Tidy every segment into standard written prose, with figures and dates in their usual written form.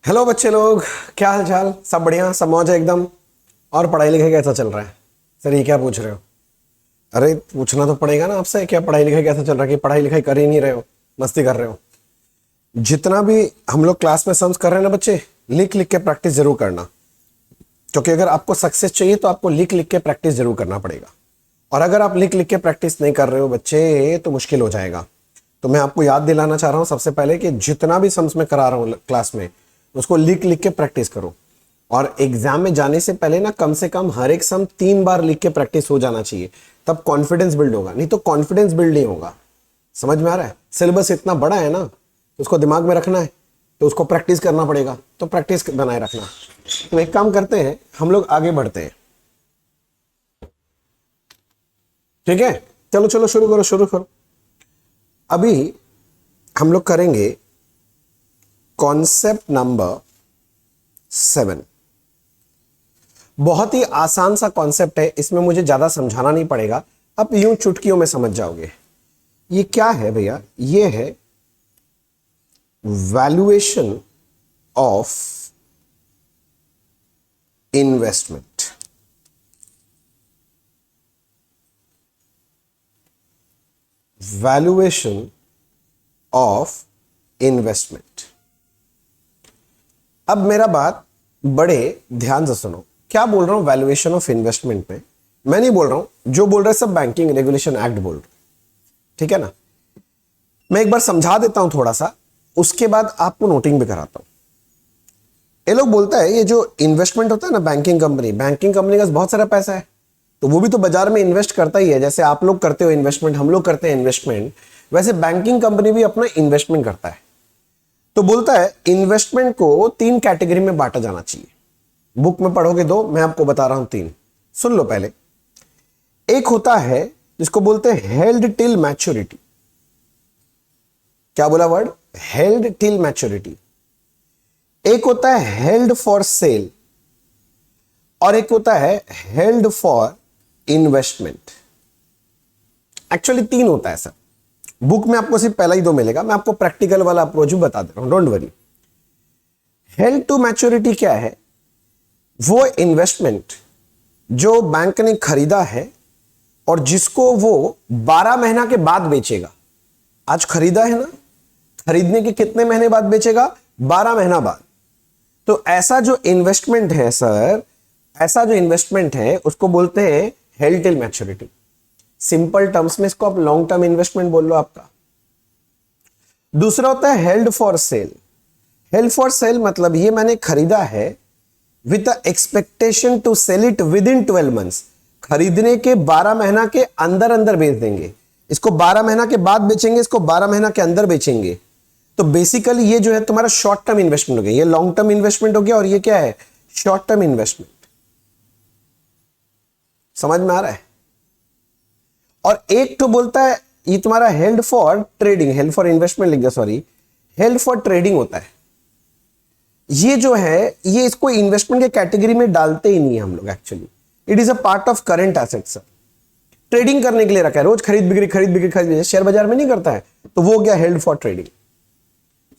Hello बच्चे लोग, क्या हाल चाल? सब बढ़िया, सब मौज है एकदम। और पढ़ाई लिखाई कैसा चल रहा है? सर ये क्या पूछ रहे हो? अरे पूछना तो पड़ेगा ना आपसे, क्या पढ़ाई लिखाई कैसा चल रहा है? कि पढ़ाई लिखाई कर ही नहीं रहे हो, मस्ती कर रहे हो? जितना भी हम लोग क्लास में सम्स कर रहे हैं ना बच्चे, लिख लिख के प्रैक्टिस जरूर करना। क्योंकि अगर आपको सक्सेस चाहिए तो आपको लिख लिख के प्रैक्टिस जरूर करना पड़ेगा। और अगर आप लिख लिख के प्रैक्टिस नहीं कर रहे हो बच्चे तो मुश्किल हो जाएगा। तो मैं आपको याद दिलाना चाह रहा हूं सबसे पहले कि जितना भी सम्स में करा रहा हूं क्लास में, उसको लिख लिख के प्रैक्टिस करो। और एग्जाम में जाने से पहले ना कम से कम हर एक सम 3 बार लिख के प्रैक्टिस हो जाना चाहिए, तब कॉन्फिडेंस बिल्ड होगा। नहीं तो कॉन्फिडेंस बिल्ड नहीं होगा। समझ में आ रहा है? सिलेबस इतना बड़ा है ना, तो उसको दिमाग में रखना है, तो उसको प्रैक्टिस करना पड़ेगा। तो प्रैक्टिस बनाए रखना। तो एक काम करते हैं, हम लोग आगे बढ़ते हैं। ठीक है, चलो चलो शुरू करो शुरू करो। अभी हम लोग करेंगे कॉन्सेप्ट नंबर 7। बहुत ही आसान सा कॉन्सेप्ट है, इसमें मुझे ज्यादा समझाना नहीं पड़ेगा, आप यूं चुटकियों में समझ जाओगे। ये क्या है भैया? ये है valuation of investment. Valuation of investment. अब मेरा बात बड़े ध्यान से सुनो। क्या बोल रहा हूं वैल्यूएशन ऑफ इन्वेस्टमेंट में? मैं नहीं बोल रहा हूं, जो बोल रहे सब बैंकिंग रेगुलेशन एक्ट बोल रहे। ठीक है ना? मैं एक बार समझा देता हूं थोड़ा सा, उसके बाद आपको नोटिंग भी कराता हूं। ये लोग बोलता है ये जो इन्वेस्टमेंट होता है ना, बैंकिंग कंपनी का बहुत सारा पैसा है, तो वो भी तो बाजार में इन्वेस्ट करता ही है। जैसे आप लोग करते हो इन्वेस्टमेंट, हम लोग करते हैं इन्वेस्टमेंट, वैसे बैंकिंग कंपनी भी अपना इन्वेस्टमेंट करता है। तो बोलता है इन्वेस्टमेंट को 3 कैटेगरी में बांटा जाना चाहिए। बुक में पढ़ोगे 2, मैं आपको बता रहा हूं 3। सुन लो पहले। एक होता है जिसको बोलते हैं हेल्ड टिल मैच्योरिटी। क्या बोला वर्ड? Held till maturity. एक होता है हेल्ड फॉर सेल, और एक होता है हेल्ड फॉर इन्वेस्टमेंट। एक्चुअली 3 होता है सर। बुक में आपको सिर्फ पहला ही 2 मिलेगा, मैं आपको प्रैक्टिकल वाला अप्रोच भी बता दे रहा हूं, don't worry. Held to maturity क्या है? वो इन्वेस्टमेंट जो बैंक ने खरीदा है और जिसको वो 12 महीना के बाद बेचेगा। आज खरीदा है ना, खरीदने के कितने महीने बाद बेचेगा? 12 महीना बाद। तो ऐसा जो इन्वेस्टमेंट है सर, ऐसा जो इन्वेस्टमेंट है उसको बोलते हैं held till maturity. Simple terms में इसको आप लॉन्ग टर्म इन्वेस्टमेंट बोल लो आपका। दूसरा होता है held for sale. Held for sale मतलब ये मैंने खरीदा है with the expectation to sell it within 12 months. खरीदने के 12 महीना के अंदर अंदर बेच देंगे। इसको 12 महीना के बाद बेचेंगे, इसको 12 महीना के अंदर बेचेंगे। तो बेसिकली ये जो है तुम्हारा शॉर्ट टर्म इन्वेस्टमेंट हो गया, ये लॉन्ग टर्म इन्वेस्टमेंट हो गया, और ये क्या है? Short term investment. समझ में आ रहा है? और एक तो बोलता है ये तुम्हारा held for trading, held for investment लिख दिया, सॉरी, हेल्ड फॉर ट्रेडिंग होता है। ये जो है ये इसको इन्वेस्टमेंट के कैटेगरी में डालते ही नहीं है हम लोग। Actually it is a part of current assets. Trading करने के लिए रखा है, रोज खरीद बिक्री खरीद बिक्री खरीद बिक्री, शेयर बाजार में नहीं करता है, तो वो हो गया हेल्ड फॉर ट्रेडिंग।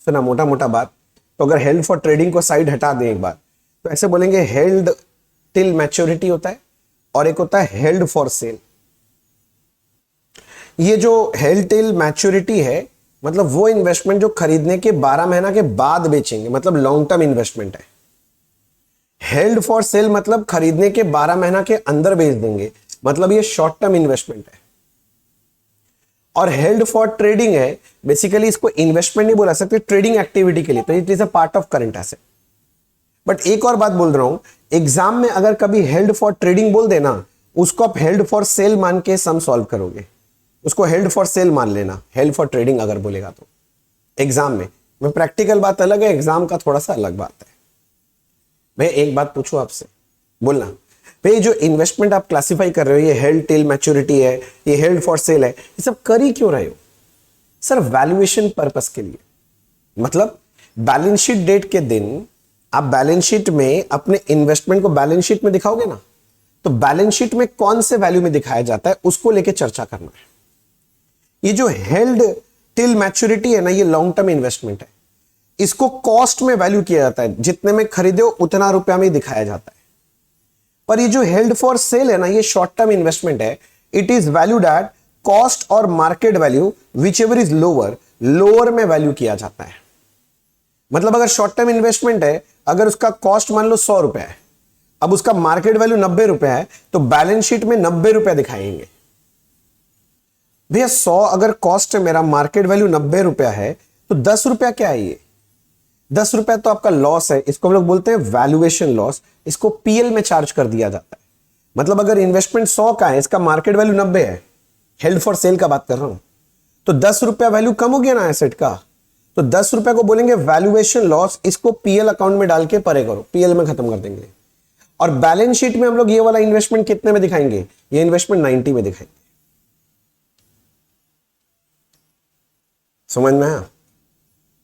सुना मोटा मोटा बात? तो अगर हेल्ड फॉर ट्रेडिंग को साइड हटा दें एक बार, तो ऐसे बोलेंगे हेल्ड टिल मैच्योरिटी होता है, और एक होता है हेल्ड फॉर सेल। ये जो हेल्ड टिल मैच्योरिटी है मतलब वो इन्वेस्टमेंट जो खरीदने के 12 महीना के बाद बेचेंगे, मतलब लॉन्ग टर्म इन्वेस्टमेंट है। हेल्ड फॉर सेल मतलब खरीदने के 12 महीना के अंदर बेच देंगे, मतलब ये शॉर्ट टर्म इन्वेस्टमेंट है। और हेल्ड फॉर ट्रेडिंग है, बेसिकली इसको इन्वेस्टमेंट नहीं बोला सकते, ट्रेडिंग एक्टिविटी के लिए, तो it is a part of current asset. But एक और बात बोल रहा हूं, एग्जाम में अगर कभी हेल्ड फॉर ट्रेडिंग बोल देना, उसको आप हेल्ड फॉर सेल मान के सम सॉल्व करोगे, उसको हेल्ड फॉर सेल मान लेना। हेल्ड फॉर ट्रेडिंग अगर बोलेगा तो एग्जाम में प्रैक्टिकल बात अलग है, एग्जाम का थोड़ा सा अलग बात है। मैं एक बात पूछूं आपसे, बोलना भाई जो इन्वेस्टमेंट आप क्लासिफाई कर रहे हो, ये हेल्ड टिल मैच्योरिटी है, ये हेल्ड फॉर सेल है, ये सब कर ही क्यों रहे हो? सर वैल्यूएशन पर्पस के लिए। मतलब बैलेंस शीट डेट के दिन आप बैलेंस शीट में अपने इन्वेस्टमेंट को बैलेंस शीट में दिखाओगे ना, तो बैलेंस शीट में कौन से वैल्यू में दिखाया जाता है उसको लेके चर्चा करना है। ये जो हेल्ड टिल मैच्योरिटी है ना, ये लॉन्ग टर्म इन्वेस्टमेंट है। इसको कॉस्ट में वैल्यू किया जाता है, जितने में खरीदे हो उतना रुपया में दिखाया जाता है। पर ये जो हेल्ड फॉर सेल है ना, ये शॉर्ट टर्म इन्वेस्टमेंट है। It is valued at cost और market value whichever is lower, lower में वैल्यू किया जाता है। मतलब अगर शॉर्ट टर्म इन्वेस्टमेंट है, अगर उसका कॉस्ट मान लो 100 रुपया है, अब उसका मार्केट वैल्यू 90 रुपया है, तो बैलेंस शीट में 90 रुपया दिखाएंगे। भैया 100 अगर कॉस्ट है मेरा, मार्केट वैल्यू 90 रुपया है, तो 10 रुपया क्या है? ये 10 रुपया तो आपका लॉस है। इसको हम लोग बोलते हैं वैल्यूएशन लॉस। इसको पीएल में चार्ज कर दिया जाता है। मतलब अगर इन्वेस्टमेंट 100 का है, इसका मार्केट वैल्यू 90 है, हेल्ड फॉर सेल का बात कर रहा हूं, तो 10 रुपया वैल्यू कम हो गया ना एसेट का, तो 10 रुपया को बोलेंगे वैल्यूएशन लॉस। इसको पीएल अकाउंट में डाल के परे करो, पीएल में खत्म कर देंगे। और बैलेंस शीट में हम लोग ये वाला इन्वेस्टमेंट कितने में दिखाएंगे? ये इन्वेस्टमेंट 90 में दिखाएंगे। समझ में आया?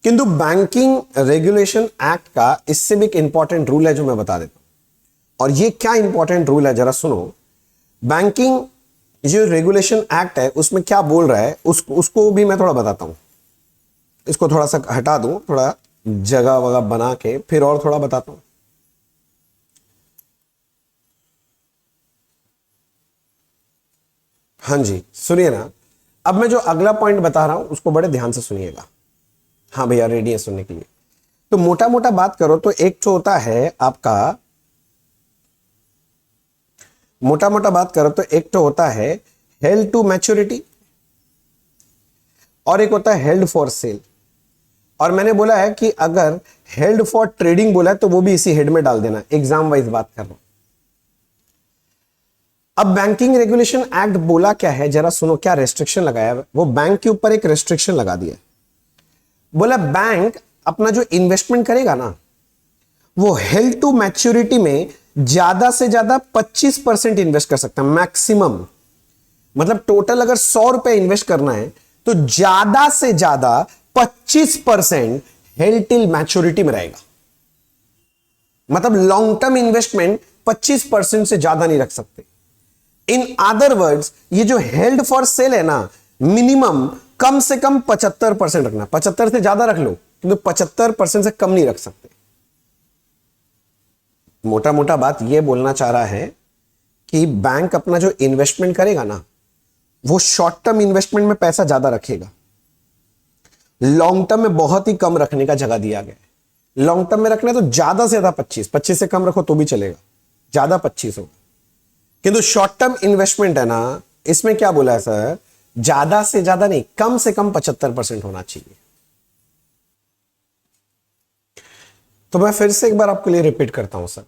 किंतु बैंकिंग रेगुलेशन एक्ट का इससे भी एक इंपॉर्टेंट रूल है जो मैं बता देता हूं। और ये क्या इंपॉर्टेंट रूल है जरा सुनो। बैंकिंग जो रेगुलेशन एक्ट है उसमें क्या बोल रहा है, उसको भी मैं थोड़ा बताता हूं। इसको थोड़ा सा हटा दूं, थोड़ा जगह वगह बना के फिर और थोड़ा बताता हूं। हाँ जी, सुनिए ना। अब मैं जो अगला पॉइंट बता रहा हूं उसको बड़े ध्यान से सुनिएगा। हाँ भैया, रेडी है सुनने के लिए। तो मोटा मोटा बात करो तो एक तो होता है आपका, मोटा मोटा बात करो तो एक तो होता है हेल्ड टू मैच्योरिटी और एक होता है हेल्ड फॉर सेल। और मैंने बोला है कि अगर हेल्ड फॉर ट्रेडिंग बोला है तो वो भी इसी हेड में डाल देना, एग्जाम वाइज बात कर रहा हूं। अब बैंकिंग रेगुलेशन एक्ट बोला क्या है जरा सुनो, क्या रेस्ट्रिक्शन लगाया है वो। बैंक के ऊपर एक रेस्ट्रिक्शन लगा दिया। बोला बैंक अपना जो इन्वेस्टमेंट करेगा ना, वो हेल्ड टू मैच्योरिटी में ज्यादा से ज्यादा 25% इन्वेस्ट कर सकता है मैक्सिमम। मतलब टोटल अगर 100 रुपए इन्वेस्ट करना है तो ज्यादा से ज्यादा 25% हेल्ड टिल मैच्योरिटी में रहेगा। मतलब लॉन्ग टर्म इन्वेस्टमेंट 25% से ज्यादा नहीं रख सकते। इन अदर वर्ड्स, ये जो हेल्ड फॉर सेल है ना, मिनिमम कम से कम 75% रखना। 75 से ज्यादा रख लो किंतु 75% से कम नहीं रख सकते। मोटा मोटा बात यह बोलना चाह रहा है कि बैंक अपना जो इन्वेस्टमेंट करेगा ना, वो शॉर्ट टर्म इन्वेस्टमेंट में पैसा ज्यादा रखेगा, लॉन्ग टर्म में बहुत ही कम रखने का जगह दिया गया है। लॉन्ग टर्म में रखना है तो ज्यादा से ज्यादा 25 से कम रखो तो भी चलेगा, ज्यादा 25 होगा। किंतु शॉर्ट टर्म इन्वेस्टमेंट है ना, इसमें क्या बोला है सर, ज्यादा से ज्यादा नहीं, कम से कम 75% होना चाहिए। तो मैं फिर से एक बार आपके लिए रिपीट करता हूं सर।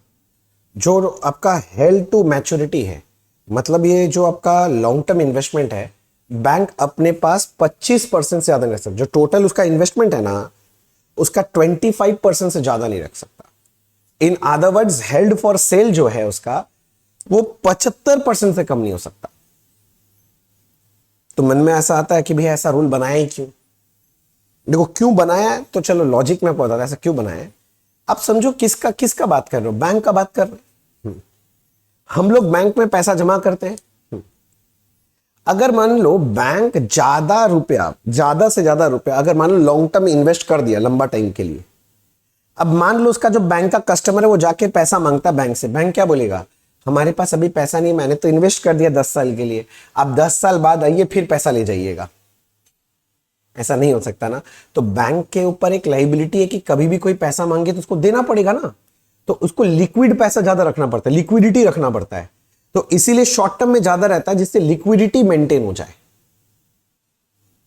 जो आपका हेल्ड टू मैच्योरिटी है, मतलब ये जो आपका लॉन्ग टर्म इन्वेस्टमेंट है, बैंक अपने पास 25% से ज्यादा नहीं रख सकता। जो टोटल उसका इन्वेस्टमेंट है ना, उसका 25% से ज्यादा नहीं रख सकता। In other words, held for cell जो है उसका, वो 75% से कम नहीं हो सकता। तो मन में ऐसा आता है कि भैया ऐसा रूल बनाया ही क्यों? देखो क्यों बनाया है, तो चलो लॉजिक में बताता है ऐसा क्यों बनाया है। आप समझो किसका किसका बात कर रहे हो, बैंक का बात कर रहे हो। हम लोग बैंक में पैसा जमा करते हैं। अगर मान लो बैंक ज्यादा से ज्यादा रुपया अगर मान लो लॉन्ग टर्म इन्वेस्ट कर दिया लंबा टाइम के लिए, अब मान लो उसका जो बैंक का कस्टमर है वो जाके पैसा मांगता बैंक से, बैंक क्या बोलेगा, हमारे पास अभी पैसा नहीं, मैंने तो इन्वेस्ट कर दिया 10 साल के लिए, आप 10 साल बाद आइए फिर पैसा ले जाइएगा। ऐसा नहीं हो सकता ना। तो बैंक के ऊपर एक लाइबिलिटी है कि कभी भी कोई पैसा मांगे तो उसको देना पड़ेगा ना। तो उसको लिक्विड पैसा ज्यादा रखना पड़ता है, लिक्विडिटी रखना पड़ता है। तो इसीलिए शॉर्ट टर्म में ज्यादा रहता है जिससे लिक्विडिटी मेंटेन हो जाए।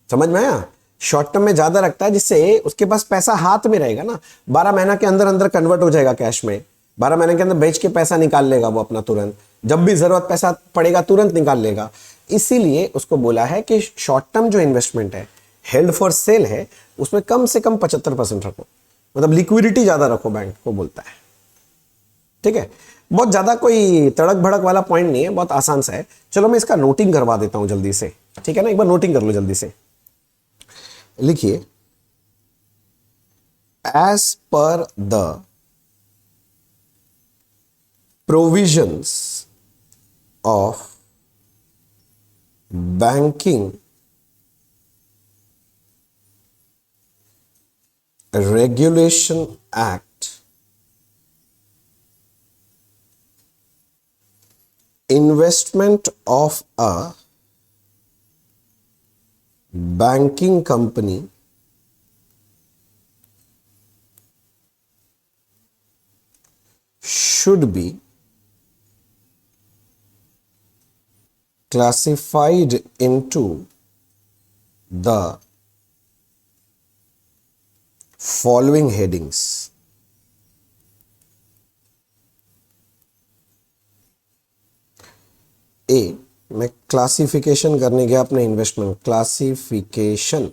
समझ में आया? शॉर्ट टर्म में ज्यादा रखता है जिससे उसके पास पैसा हाथ में रहेगा ना, 12 महीना के अंदर अंदर कन्वर्ट हो जाएगा कैश में, 12 महीने के अंदर बेच के पैसा निकाल लेगा वो अपना तुरंत, जब भी जरूरत पैसा पड़ेगा तुरंत निकाल लेगा। इसीलिए उसको बोला है कि शॉर्ट टर्म जो इन्वेस्टमेंट है, हेल्ड फॉर सेल है, उसमें कम से कम 75% रखो, मतलब लिक्विडिटी ज्यादा रखो, बैंक को बोलता है। ठीक है, बहुत ज्यादा कोई तड़क भड़क वाला पॉइंट नहीं है, बहुत आसान सा है। चलो मैं इसका नोटिंग करवा देता हूं जल्दी से, ठीक है ना, एक बार नोटिंग कर लो जल्दी से। लिखिए, as per the provisions of banking regulation act investment of a banking company should be classified into the following headings. A, मैं क्लासिफिकेशन करने गया अपने इन्वेस्टमेंट, क्लासिफिकेशन,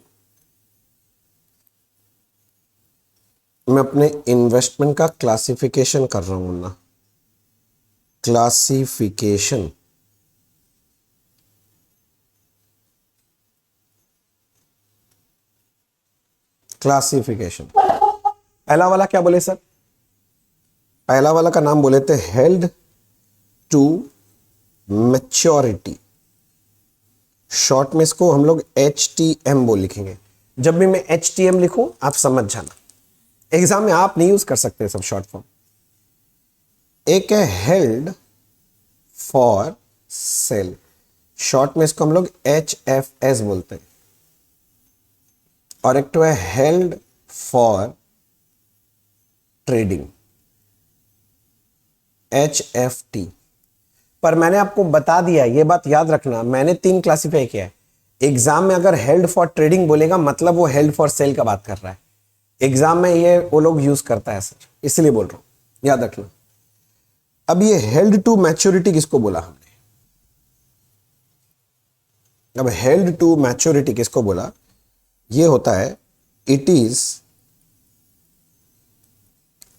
मैं अपने इन्वेस्टमेंट का क्लासिफिकेशन कर रहा हूं ना, क्लासिफिकेशन। क्लासिफिकेशन पहला वाला क्या बोले सर? पहला वाला का नाम बोले थे हेल्ड टू मैच्योरिटी, शॉर्ट में इसको हम लोग HTM बोल लिखेंगे। जब भी मैं HTM लिखूं आप समझ जाना, एग्जाम में आप नहीं यूज कर सकते सब शॉर्ट फॉर्म। एक है हेल्ड फॉर सेल, शॉर्ट में इसको हम लोग HFS बोलते हैं, और एक तो है हेल्ड फॉर ट्रेडिंग, HFT। पर मैंने आपको बता दिया, ये बात याद रखना, मैंने 3 क्लासिफाई किया है। एग्जाम में अगर हेल्ड फॉर ट्रेडिंग बोलेगा मतलब वो हेल्ड फॉर सेल का बात कर रहा है। एग्जाम में ये वो लोग यूज करता है सर, इसलिए बोल रहा हूं, याद रखना। अब ये हेल्ड टू मैच्योरिटी किसको बोला हमने? अब हेल्ड टू मैच्योरिटी किसको बोला? ये होता है it is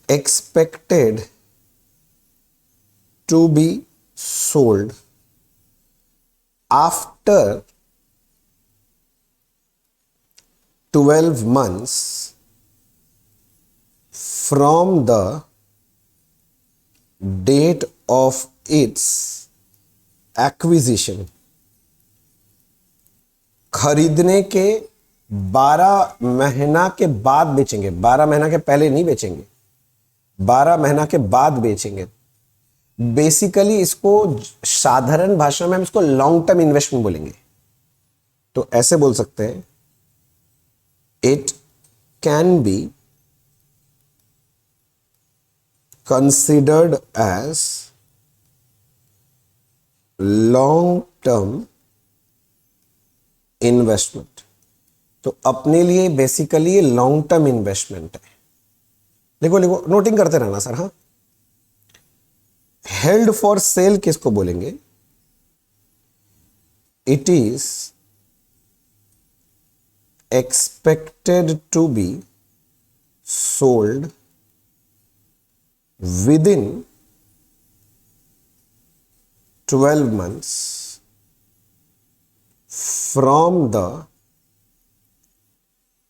expected to be sold after 12 months from the date of its acquisition। खरीदने के 12 महीना के बाद बेचेंगे, 12 महीना के पहले नहीं बेचेंगे, 12 महीना के बाद बेचेंगे। बेसिकली इसको साधारण भाषा में हम इसको लॉन्ग टर्म इन्वेस्टमेंट बोलेंगे। तो ऐसे बोल सकते हैं, it can be considered as long term investment. तो अपने लिए बेसिकली ये लॉन्ग टर्म इन्वेस्टमेंट है। लिखो लिखो, नोटिंग करते रहना सर। हाँ, हेल्ड फॉर सेल किसको बोलेंगे? It is expected to be sold within 12 months from the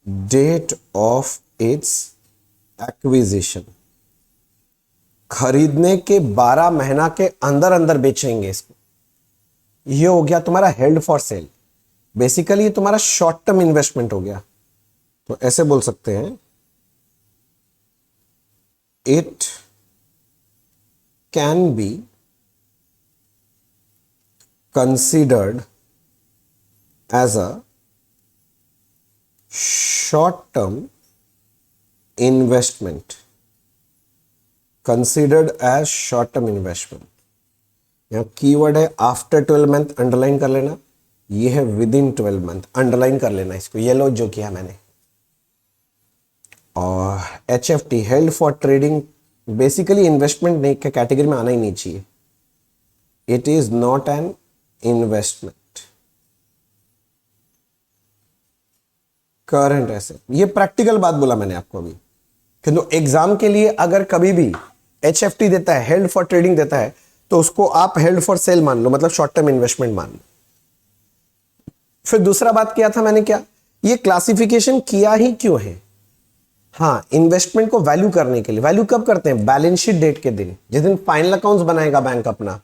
date of its acquisition. खरीदने के 12 महीना के अंदर अंदर बेचेंगे इसको। ये हो गया तुम्हारा हेल्ड फॉर सेल। बेसिकली ये तुम्हारा शॉर्ट टर्म इन्वेस्टमेंट हो गया। तो ऐसे बोल सकते हैं, it can be considered as a short term investment, considered as short term investment. यहां कीवर्ड है आफ्टर 12 मंथ, अंडरलाइन कर लेना। ये है विद इन 12 मंथ, अंडरलाइन कर लेना इसको, येलो जो किया मैंने। और HFT held for trading, basically investment नहीं के कैटेगरी में आना ही नहीं चाहिए। It is not an investment. Current asset, ये प्रैक्टिकल बात बोला मैंने आपको अभी। किंतु एग्जाम के लिए अगर कभी भी HFT देता है, हेल्ड फॉर ट्रेडिंग देता है, तो उसको आप हेल्ड फॉर सेल मान लो, मतलब शॉर्ट टर्म इन्वेस्टमेंट मान लो। फिर दूसरा बात किया था मैंने, क्या ये क्लासिफिकेशन किया ही क्यों है? हाँ, इन्वेस्टमेंट को वैल्यू करने के लिए। वैल्यू कब करते हैं? बैलेंस शीट डेट के दिन, जिस दिन फाइनल अकाउंट्स बनाएगा बैंक अपना,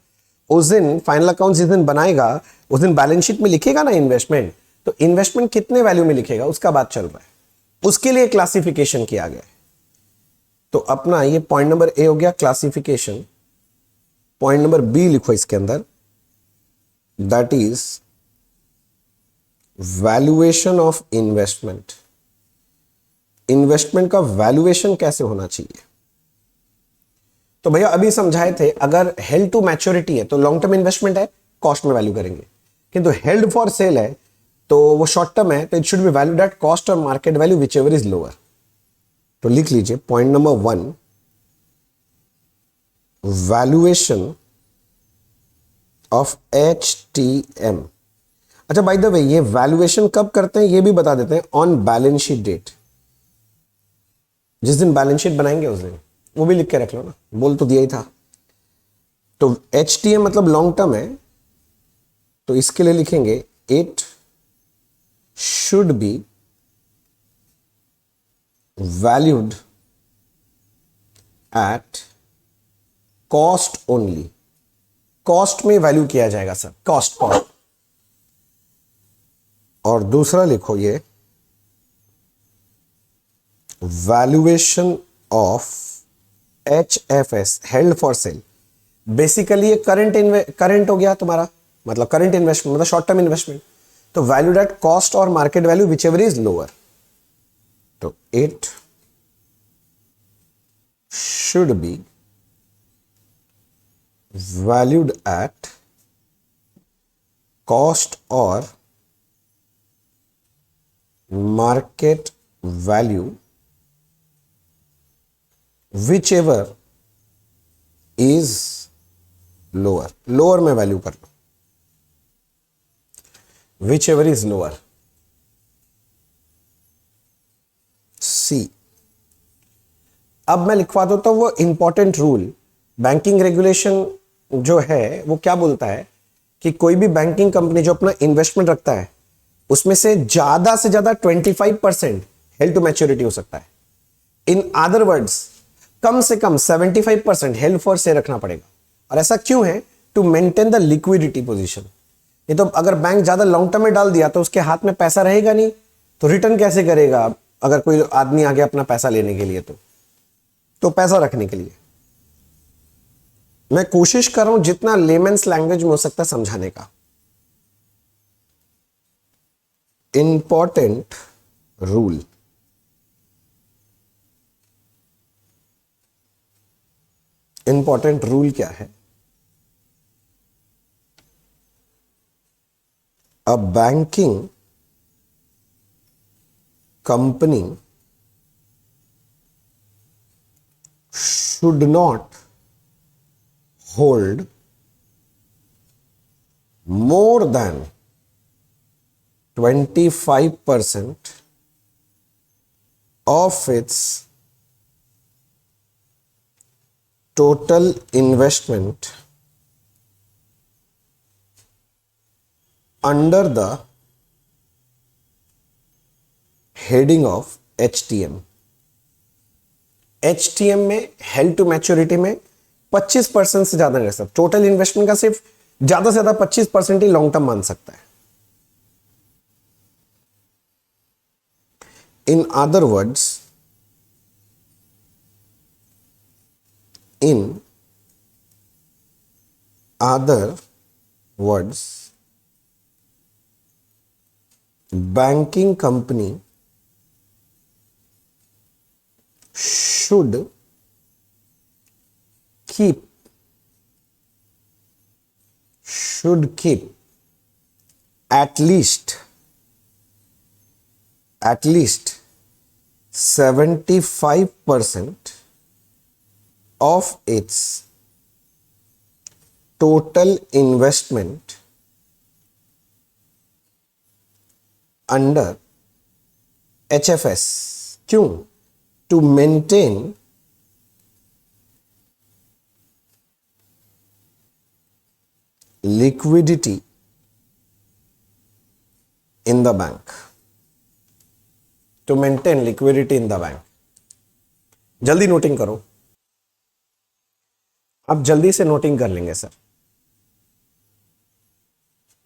उस दिन फाइनल अकाउंट्स जिस दिन बनाएगा उस दिन बैलेंस शीट में लिखेगा ना इन्वेस्टमेंट। तो इन्वेस्टमेंट कितने वैल्यू में लिखेगा उसका बात चल रहा है। उसके लिए क्लासिफिकेशन किया गया है। तो अपना ये पॉइंट नंबर ए हो गया क्लासिफिकेशन। पॉइंट नंबर बी लिखो इसके अंदर, that is valuation of investment. Investment का वैल्यूएशन कैसे होना चाहिए? तो भैया अभी समझाए थे, अगर हेल्ड टू मैच्योरिटी है तो लॉन्ग टर्म इन्वेस्टमेंट है, कॉस्ट में वैल्यू करेंगे। किंतु हेल्ड फॉर सेल है तो वो शॉर्ट टर्म है, तो it should be valued at cost और market value whichever is lower. तो लिख लीजिए point number 1, valuation of HTM। अच्छा बाय द वे, ये वैल्यूएशन कब करते हैं ये भी बता देते हैं। ऑन बैलेंस शीट डेट, जिस दिन बैलेंस शीट बनाएंगे उस दिन, वो भी लिख के रख लो ना, बोल तो दिया ही था। तो HTM मतलब लॉन्ग टर्म है, तो इसके लिए लिखेंगे it should be valued at cost only. Cost में वैल्यू किया जाएगा सर, कॉस्ट। और दूसरा लिखो ये valuation of HFS, held for sale. Basically ये करंट हो गया तुम्हारा, मतलब करंट इन्वेस्टमेंट, मतलब शॉर्ट टर्म इन्वेस्टमेंट। तो वैल्यूड एट कॉस्ट और market value whichever is lower. तो it should be valued at cost और market value whichever is lower. Lower में वैल्यू कर लो, whichever is lower. See, अब मैं लिखवा देता हूं वो इंपॉर्टेंट रूल। बैंकिंग रेगुलेशन जो है वो क्या बोलता है कि कोई भी बैंकिंग कंपनी जो अपना इन्वेस्टमेंट रखता है उसमें से ज्यादा 25% हेल्ड टू मैच्योरिटी हो सकता है। इन अदर वर्ड्स, कम से कम 75% हेल्ड फॉर सेल रखना पड़ेगा। और ऐसा क्यों है? To maintain the liquidity position. नहीं तो अगर बैंक ज्यादा लॉन्ग टर्म में डाल दिया तो उसके हाथ में पैसा रहेगा नहीं, तो रिटर्न कैसे करेगा? अगर कोई आदमी आ गया अपना पैसा लेने के लिए, तो पैसा रखने के लिए मैं कोशिश कर रहा हूं जितना लेमन्स लैंग्वेज में हो सकता है समझाने का। इंपॉर्टेंट रूल, इंपॉर्टेंट रूल क्या है? A banking company should not hold more than 25% of its total investment under the heading of HTM। HTM में हेल्ड टू मैच्योरिटी में 25% से ज्यादा नहीं रह सकता। टोटल इन्वेस्टमेंट का सिर्फ ज्यादा से ज्यादा 25% ही लॉन्ग टर्म मान सकता है। In other words, banking company should keep at least 75% of its total investment under HFS। क्यों? To maintain liquidity in the bank। To maintain liquidity in the bank। जल्दी नोटिंग करो, आप जल्दी से नोटिंग कर लेंगे सर।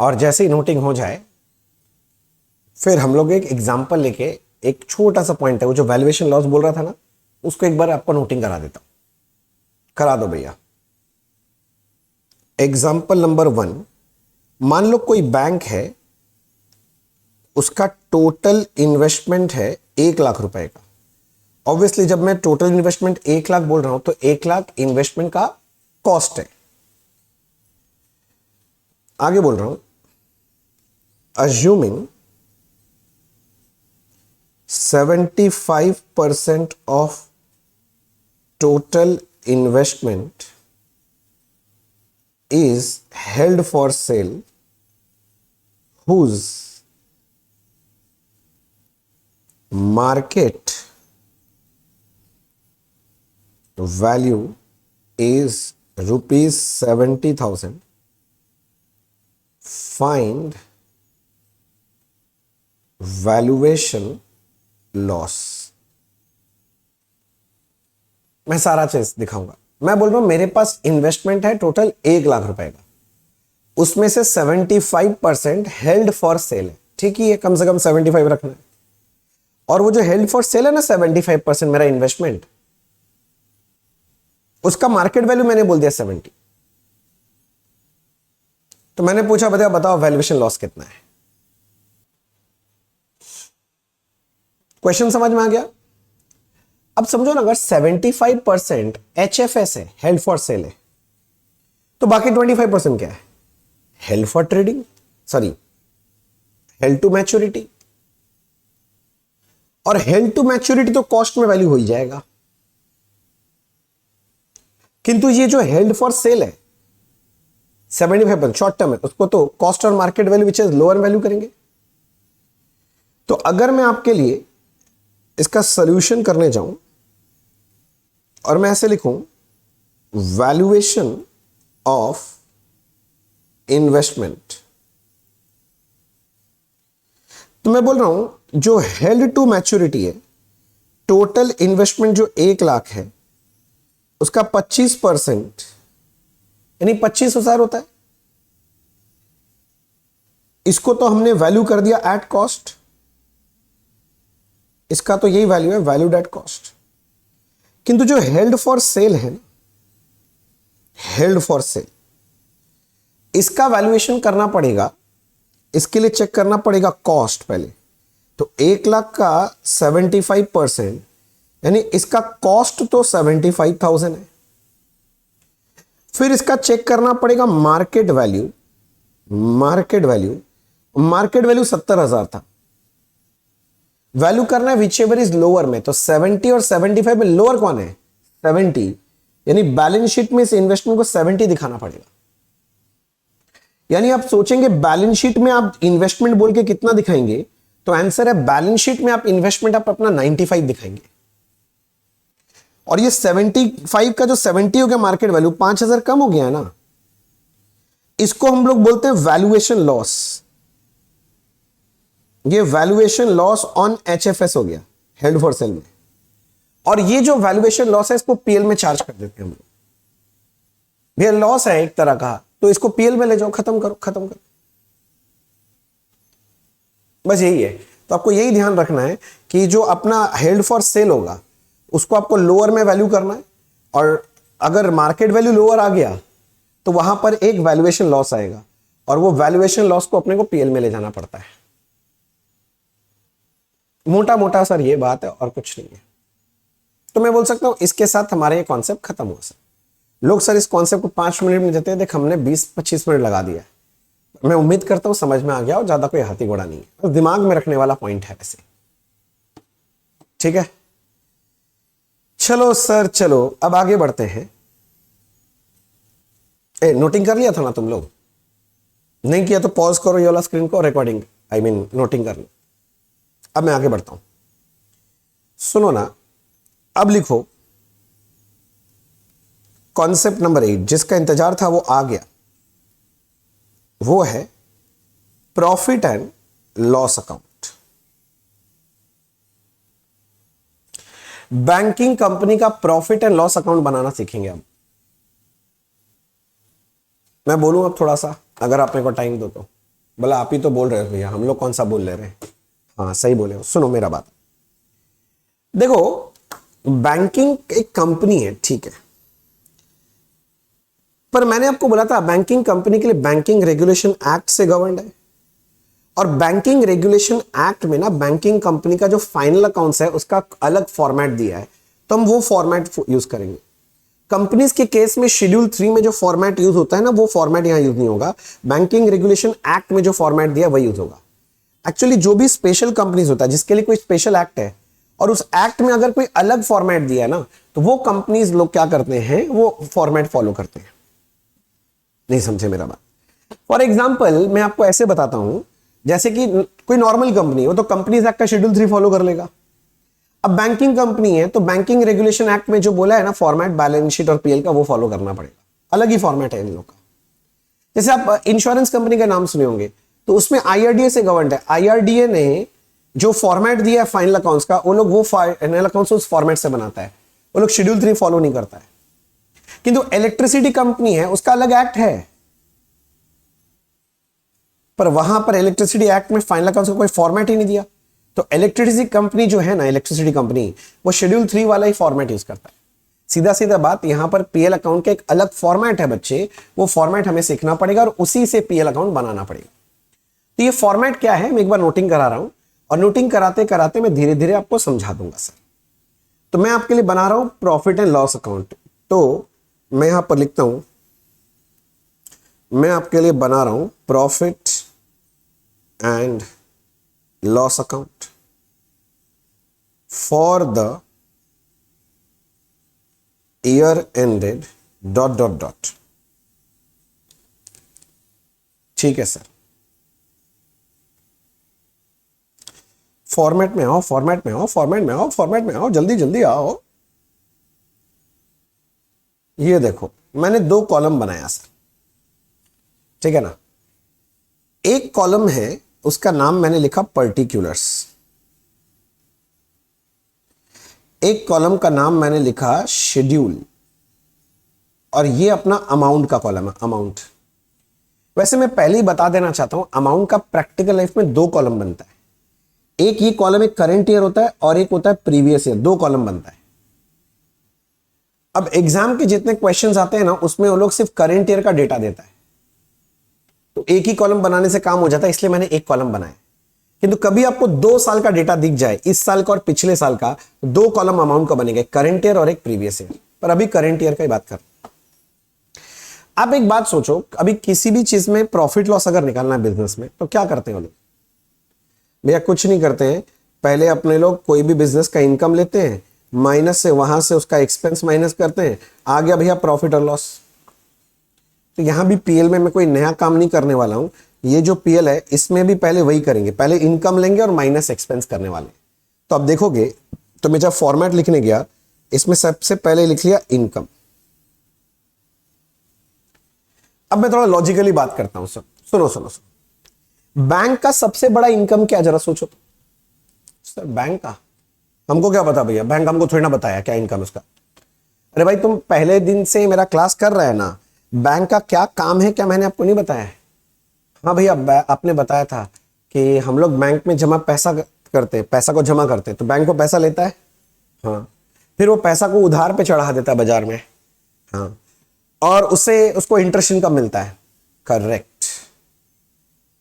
और जैसे ही नोटिंग हो जाए फिर हम लोग एक एग्जाम्पल लेके एक छोटा सा पॉइंट है, वो जो वैल्यूएशन लॉस बोल रहा था ना, उसको एक बार आपको नोटिंग करा देता हूं, करा दो भैया। एग्जाम्पल नंबर 1, मान लो कोई बैंक है, उसका टोटल इन्वेस्टमेंट है 1 लाख रुपए का। ऑब्वियसली जब मैं टोटल इन्वेस्टमेंट 1 लाख बोल रहा हूं तो 1 लाख इन्वेस्टमेंट का कॉस्ट है। आगे बोल रहा हूं, assuming 75% of total investment is held for sale whose market value is rupees 70,000, find valuation loss। मैं सारा चीज दिखाऊंगा। मैं बोल रहा हूं मेरे पास इन्वेस्टमेंट है टोटल 1 लाख रुपए का, उसमें से 75% हेल्ड फॉर सेल है। ठीक ही है, कम से कम 75 रखना है। और वो जो हेल्ड फॉर सेल है ना 75% मेरा इन्वेस्टमेंट, उसका मार्केट वैल्यू मैंने बोल दिया 70। तो मैंने पूछा बताओ वैल्यूएशन लॉस कितना है। क्वेश्चन समझ में आ गया? अब समझो ना, अगर 75% HFS है, हेल्ड फॉर सेल है, तो बाकी 25% क्या है? Held for trading, sorry held to maturity. और हेल्ड टू मैच्योरिटी तो कॉस्ट में वैल्यू हो ही जाएगा, किंतु ये जो हेल्ड फॉर सेल है 75% शॉर्ट टर्म है, उसको तो कॉस्ट और market value which is lower value करेंगे। तो अगर मैं आपके लिए इसका सॉल्यूशन करने जाऊं और मैं ऐसे लिखूं, वैल्यूएशन ऑफ इन्वेस्टमेंट, तो मैं बोल रहा हूं जो हेल्ड टू मैच्योरिटी है, टोटल इन्वेस्टमेंट जो 1 लाख है, उसका 25% यानी 25,000 होता है। इसको तो हमने वैल्यू कर दिया एट कॉस्ट, इसका तो यही वैल्यू है, वैल्यूड एट कॉस्ट। किंतु जो हेल्ड फॉर सेल है, हेल्ड फॉर सेल, इसका वैल्यूएशन करना पड़ेगा। इसके लिए चेक करना पड़ेगा कॉस्ट पहले। तो 1 लाख का 75% यानी इसका कॉस्ट तो 75,000 है। फिर इसका चेक करना पड़ेगा मार्केट वैल्यू। मार्केट वैल्यू 70,000 था। वैल्यू करना है विच एवर इज लोअर में, तो 70 और 75 में लोअर कौन है? 70, यानी बैलेंस शीट में इस इन्वेस्टमेंट को 70 दिखाना पड़ेगा। यानी आप सोचेंगे बैलेंस शीट में आप इन्वेस्टमेंट बोल के कितना दिखाएंगे, तो आंसर है बैलेंस शीट में आप इन्वेस्टमेंट आप अपना 95 दिखाएंगे। और ये 75 का जो 70 हो गया मार्केट वैल्यू, 5,000 कम हो गया है ना, इसको हम लोग बोलते हैं वैल्यूएशन लॉस। ये वैल्यूएशन लॉस ऑन HFS हो गया, हेल्ड फॉर सेल में। और ये जो वैल्यूएशन लॉस है इसको PL में चार्ज कर देते हैं हम लोग। भैया लॉस है एक तरह का, तो इसको PL में ले जाओ, खत्म करो। बस यही है। तो आपको यही ध्यान रखना है कि जो अपना हेल्ड फॉर सेल होगा उसको आपको लोअर में वैल्यू करना है, और अगर मार्केट वैल्यू लोअर आ गया तो वहां पर एक वैल्यूएशन लॉस आएगा, और वो वैल्यूएशन लॉस को अपने को PL में ले जाना पड़ता है। मोटा सर ये बात है और कुछ नहीं है। तो मैं बोल सकता हूं इसके साथ हमारे ये कॉन्सेप्ट खत्म हुआ। सर लोग सर इस कॉन्सेप्ट को 5 मिनट में देते हैं, देख हमने 20-25 मिनट लगा दिया। मैं उम्मीद करता हूं समझ में आ गया और ज्यादा कोई हाथी घोड़ा नहीं है, बस दिमाग में रखने वाला पॉइंट है वैसे। ठीक है, चलो सर, चलो अब आगे बढ़ते हैं। नोटिंग कर लिया था ना तुम लोग? नहीं किया तो पॉज करो ये वाला स्क्रीन को, रिकॉर्डिंग नोटिंग कर लो। अब मैं आगे बढ़ता हूं, सुनो ना। अब लिखो कॉन्सेप्ट नंबर 8, जिसका इंतजार था वो आ गया। वो है profit and loss account. Banking company का प्रॉफिट एंड लॉस अकाउंट बनाना सीखेंगे अब। मैं बोलूं अब थोड़ा सा, अगर आप मेरे को टाइम दो तो। बोला आप ही तो बोल रहे हो भैया, हम लोग कौन सा बोल ले रहे हैं। हाँ सही बोले हो, सुनो मेरा बात। देखो, बैंकिंग एक कंपनी है, ठीक है, पर मैंने आपको बोला था बैंकिंग कंपनी के लिए बैंकिंग रेगुलेशन एक्ट से गवर्नड है, और बैंकिंग रेगुलेशन एक्ट में ना बैंकिंग कंपनी का जो फाइनल अकाउंट्स है उसका अलग फॉर्मेट दिया है, तो हम वो फॉर्मेट यूज करेंगे। कंपनीज के केस में शेड्यूल 3 में जो फॉर्मेट यूज होता है ना, वो फॉर्मेट यहां यूज नहीं होगा। बैंकिंग रेगुलेशन एक्ट में जो फॉर्मेट दिया वही यूज होगा। एक्चुअली जो भी स्पेशल कंपनीज होता है जिसके लिए कोई स्पेशल एक्ट है और उस एक्ट में अगर कोई अलग फॉर्मेट दिया है ना, तो वो कंपनीज लोग क्या करते हैं, वो फॉर्मेट फॉलो करते हैं। नहीं समझे मेरा बात? फॉर एग्जाम्पल मैं आपको ऐसे बताता हूं, जैसे कि कोई नॉर्मल कंपनी हो तो कंपनीज एक्ट का शेड्यूल 3 फॉलो कर लेगा। अब बैंकिंग कंपनी है तो बैंकिंग रेगुलेशन एक्ट में जो बोला है ना फॉर्मेट, बैलेंस शीट और पीएल का, वो फॉलो करना पड़ेगा। अलग ही फॉर्मेट है इन लोग का। जैसे आप इंश्योरेंस कंपनी का नाम सुने होंगे, तो उसमें आईआरडीए से गवर्नड है। आईआरडीए ने जो फॉर्मेट दिया है फाइनल अकाउंट्स का, वो लोग वो फाइनल अकाउंट्स उस फॉर्मेट से बनाता है, वो लोग शेड्यूल 3 फॉलो नहीं करता है। किंतु इलेक्ट्रिसिटी कंपनी है, उसका अलग एक्ट है, पर वहां पर इलेक्ट्रिसिटी एक्ट में फाइनल अकाउंट्स का कोई फॉर्मेट ही नहीं दिया। तो इलेक्ट्रिसिटी कंपनी जो है ना, इलेक्ट्रिसिटी कंपनी, वो शेड्यूल 3 वाला ही फॉर्मेट यूज करता है। सीधा सीधा बात, यहां पर पीएल अकाउंट का एक अलग फॉर्मेट है बच्चे, वो फॉर्मेट हमें सीखना पड़ेगा और उसी से पीएल अकाउंट बनाना पड़ेगा। तो ये फॉर्मेट क्या है, मैं एक बार नोटिंग करा रहा हूं, और नोटिंग कराते कराते मैं धीरे धीरे आपको समझा दूंगा सर। तो मैं आपके लिए बना रहा हूं प्रॉफिट एंड लॉस अकाउंट। तो मैं यहां पर लिखता हूं, मैं आपके लिए बना रहा हूं profit and loss account for the year ended ... ठीक है सर। फॉर्मेट में आओ, फॉर्मेट में आओ, फॉर्मेट में आओ, फॉर्मेट में आओ, जल्दी जल्दी आओ। ये देखो, मैंने 2 कॉलम बनाया सर, ठीक है ना। एक कॉलम है, उसका नाम मैंने लिखा पर्टिकुलर्स, एक कॉलम का नाम मैंने लिखा शेड्यूल, और ये अपना अमाउंट का कॉलम है, अमाउंट। वैसे मैं पहले ही बता देना चाहता हूं, अमाउंट का प्रैक्टिकल लाइफ में 2 कॉलम बनता है। एक ये कॉलम एक करंट ईयर होता है और एक होता है प्रीवियस ईयर, 2 कॉलम बनता है। अब एग्जाम के जितने क्वेश्चंस आते हैं ना, उसमें वो लोग सिर्फ करंट ईयर का डेटा देता है, तो एक ही कॉलम बनाने से काम हो जाता है, इसलिए मैंने एक कॉलम बनाया। किंतु कभी आपको 2 साल का डेटा दिख जाए, इस साल का और पिछले साल का, तो 2 कॉलम अमाउंट का बनेगा, करंट ईयर और एक प्रीवियस ईयर। पर अभी करंट ईयर का ही बात कर। आप एक बात सोचो, अभी किसी भी चीज में प्रॉफिट लॉस अगर निकालना है बिजनेस में, तो क्या करते हैं वो लोग? भैया कुछ नहीं करते हैं, पहले अपने लोग कोई भी बिजनेस का इनकम लेते हैं, माइनस से वहां से उसका एक्सपेंस माइनस करते हैं, आ गया भैया प्रॉफिट और लॉस। तो यहां भी पीएल में मैं कोई नया काम नहीं करने वाला हूं। ये जो पीएल है इसमें भी पहले वही करेंगे, पहले इनकम लेंगे और माइनस एक्सपेंस करने वाले। तो अब देखोगे, तो मैं जब फॉर्मेट लिखने गया, इसमें सबसे पहले लिख लिया इनकम। अब मैं थोड़ा लॉजिकली बात करता हूं सर, सुनो सुनो सुनो। बैंक का सबसे बड़ा इनकम क्या, जरा सोचो तो। सर बैंक का हमको क्या पता भैया, बैंक हमको थोड़ी ना बताया क्या इनकम उसका। अरे भाई तुम पहले दिन से मेरा क्लास कर रहे हैं ना, बैंक का क्या काम है क्या मैंने आपको नहीं बताया है? हाँ भैया, आपने बताया था कि हम लोग बैंक में जमा पैसा करते हैं, पैसा को जमा करते हैं, तो बैंक को पैसा लेता है, हाँ, फिर वो पैसा को उधार पे चढ़ा देता है बाजार में, हाँ, और उससे उसको इंटरेस्ट इनकम मिलता है, करेक्ट।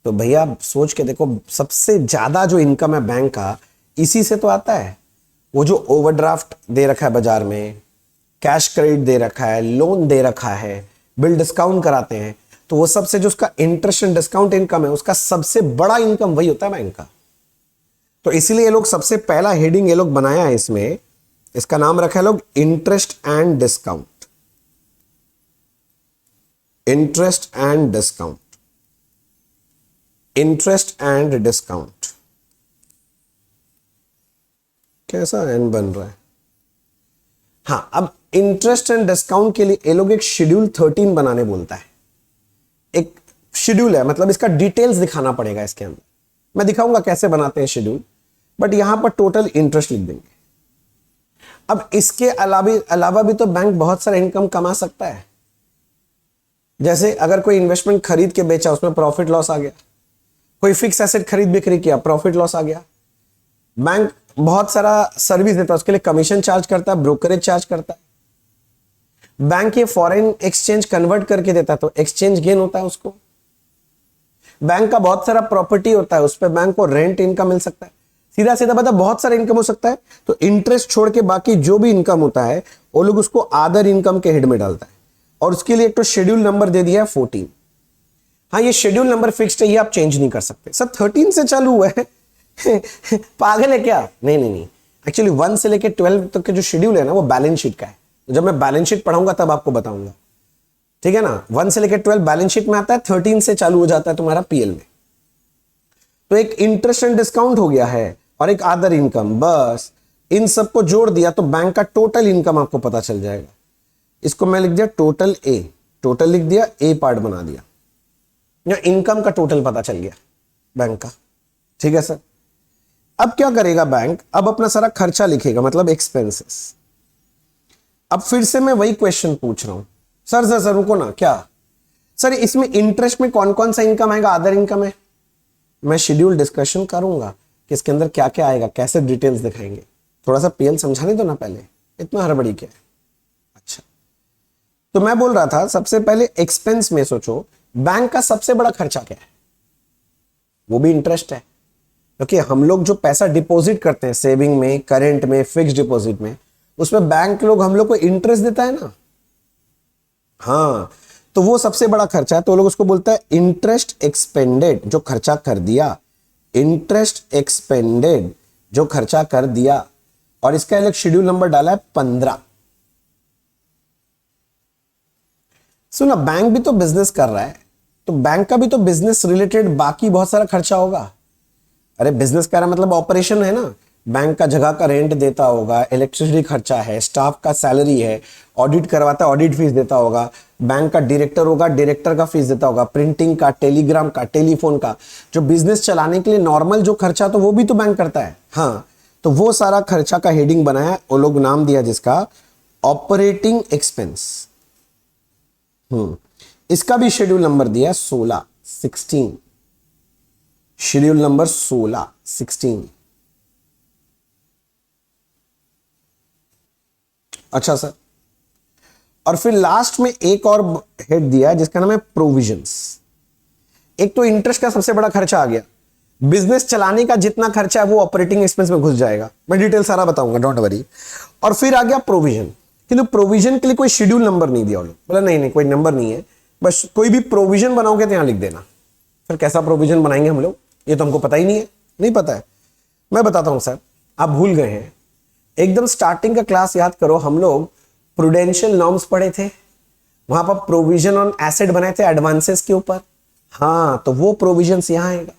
तो भैया सोच के देखो, सबसे ज्यादा जो इनकम है बैंक का, इसी से तो आता है। वो जो ओवरड्राफ्ट दे रखा है बाजार में, कैश क्रेडिट दे रखा है, लोन दे रखा है, बिल डिस्काउंट कराते हैं, तो वो सबसे जो उसका इंटरेस्ट एंड डिस्काउंट इनकम है, उसका सबसे बड़ा इनकम वही होता है बैंक का। तो इसीलिए ये लोग सबसे पहला हेडिंग ये लोग बनाया है इसमें, इसका नाम रखा है लोग interest and discount, interest and discount, interest and discount. कैसा एन बन रहा है? हाँ, अब इंटरेस्ट एंड डिस्काउंट के लिए ये लोग एक शेड्यूल 13 बनाने बोलता है। एक शेड्यूल है, मतलब इसका डिटेल्स दिखाना पड़ेगा इसके अंदर। मैं दिखाऊंगा कैसे बनाते हैं शेड्यूल, बट यहां पर टोटल इंटरेस्ट लिख देंगे। अब इसके अलावा भी तो बैंक बहुत सारा इनकम कमा सकता है। जैसे अगर कोई इन्वेस्टमेंट खरीद के बेचा, उसमें प्रॉफिट लॉस आ गया, कोई फिक्स एसेट खरीद बिक्री किया, प्रॉफिट लॉस आ गया। बैंक बहुत सारा सर्विस देता है, उसके लिए कमीशन चार्ज करता है, ब्रोकरेज चार्ज करता है। बैंक ये फॉरेन एक्सचेंज कन्वर्ट करके देता है तो एक्सचेंज गेन होता है उसको। बैंक का बहुत सारा प्रॉपर्टी होता है, उस पर बैंक को रेंट इनकम मिल सकता है। सीधा सीधा बता, बहुत सारा इनकम हो सकता है। तो इंटरेस्ट छोड़ के बाकी जो भी इनकम होता है वो लोग उसको अदर इनकम के हेड में डालता है, और उसके लिए एक तो शेड्यूल नंबर दे दिया है 14। हाँ, ये शेड्यूल नंबर फिक्स्ड है, ये आप चेंज नहीं कर सकते। सर 13 से चालू हुआ है पागल है क्या? नहीं नहीं नहीं, एक्चुअली 1 से लेके 12 तक के जो शेड्यूल है ना वो बैलेंस शीट का है। जब मैं बैलेंस शीट पढ़ाऊंगा तब आपको बताऊंगा, ठीक है ना। 1 से लेके 12 बैलेंस शीट में आता है, 13 से चालू हो जाता है तुम्हारा पीएल में। तो एक इंटरेस्ट एंड डिस्काउंट हो गया है और एक अदर इनकम, बस इन सबको जोड़ दिया तो बैंक का टोटल इनकम आपको पता चल जाएगा। इसको मैं लिख दिया टोटल ए, टोटल लिख दिया, ए पार्ट बना दिया, या इनकम का टोटल पता चल गया बैंक का, ठीक है सर। अब क्या करेगा बैंक? अब अपना सारा खर्चा लिखेगा, मतलब एक्सपेंसेस। अब फिर से मैं वही क्वेश्चन पूछ रहा हूं, सर रुको ना, क्या सर इसमें इंटरेस्ट में कौन कौन सा इनकम आएगा, अदर इनकम है? मैं शेड्यूल डिस्कशन करूंगा कि इसके अंदर क्या क्या आएगा, कैसे डिटेल्स दिखाएंगे। थोड़ा सा पीएल समझाने दो ना पहले, इतना हड़बड़ी क्या है। अच्छा, तो मैं बोल रहा था सबसे पहले एक्सपेंस में सोचो, बैंक का सबसे बड़ा खर्चा क्या है? वो भी इंटरेस्ट है, क्योंकि हम लोग जो पैसा डिपॉजिट करते हैं सेविंग में, करेंट में, फिक्स डिपॉजिट में, उसमें बैंक लोग हम लोग को इंटरेस्ट देता है ना। हाँ, तो वो सबसे बड़ा खर्चा है, तो लोग उसको बोलता है इंटरेस्ट एक्सपेंडेड, जो खर्चा कर दिया। इंटरेस्ट एक्सपेंडेड, जो खर्चा कर दिया। और इसका अलग शेड्यूल नंबर डाला है 15। सुना, बैंक भी तो बिजनेस कर रहा है, तो बैंक का भी तो बिजनेस रिलेटेड बाकी बहुत सारा खर्चा होगा। अरे बिजनेस कर रहा मतलब ऑपरेशन है ना, बैंक का जगह का रेंट देता होगा, इलेक्ट्रिसिटी खर्चा है, स्टाफ का सैलरी है, ऑडिट करवाता है ऑडिट फीस देता होगा, बैंक का डायरेक्टर होगा डायरेक्टर का फीस देता होगा, प्रिंटिंग का, टेलीग्राम का, टेलीफोन का, जो बिजनेस चलाने के लिए नॉर्मल जो खर्चा तो वो भी तो बैंक करता है। हाँ, तो वो सारा खर्चा का हेडिंग बनाया, वो लोग नाम दिया जिसका ऑपरेटिंग एक्सपेंस। इसका भी शेड्यूल नंबर दिया 16। Schedule number 16। अच्छा सर, और फिर लास्ट में एक और हेड दिया है जिसका नाम है प्रोविजंस। एक तो इंटरेस्ट का सबसे बड़ा खर्चा आ गया, बिजनेस चलाने का जितना खर्चा है वो ऑपरेटिंग एक्सपेंस में घुस जाएगा, मैं डिटेल सारा बताऊंगा, डोंट वरी। और फिर आ गया प्रोविजन, किंतु प्रोविजन के लिए कोई शेड्यूल नंबर नहीं दिया। बोला नहीं कोई नंबर नहीं है, बस कोई भी प्रोविजन बनाओगे तो यहां लिख देना। फिर कैसा प्रोविजन बनाएंगे हम लोग, ये तो हमको पता ही नहीं है, नहीं पता है। मैं बताता हूं सर, आप भूल गए हैं। एकदम स्टार्टिंग का क्लास याद करो, हम लोग प्रूडेंशियल नॉर्म्स पढ़े थे, वहां पर प्रोविजन ऑन एसेट बनाए थे एडवांसेस के ऊपर। हाँ, तो वो प्रोविजन यहां आएगा।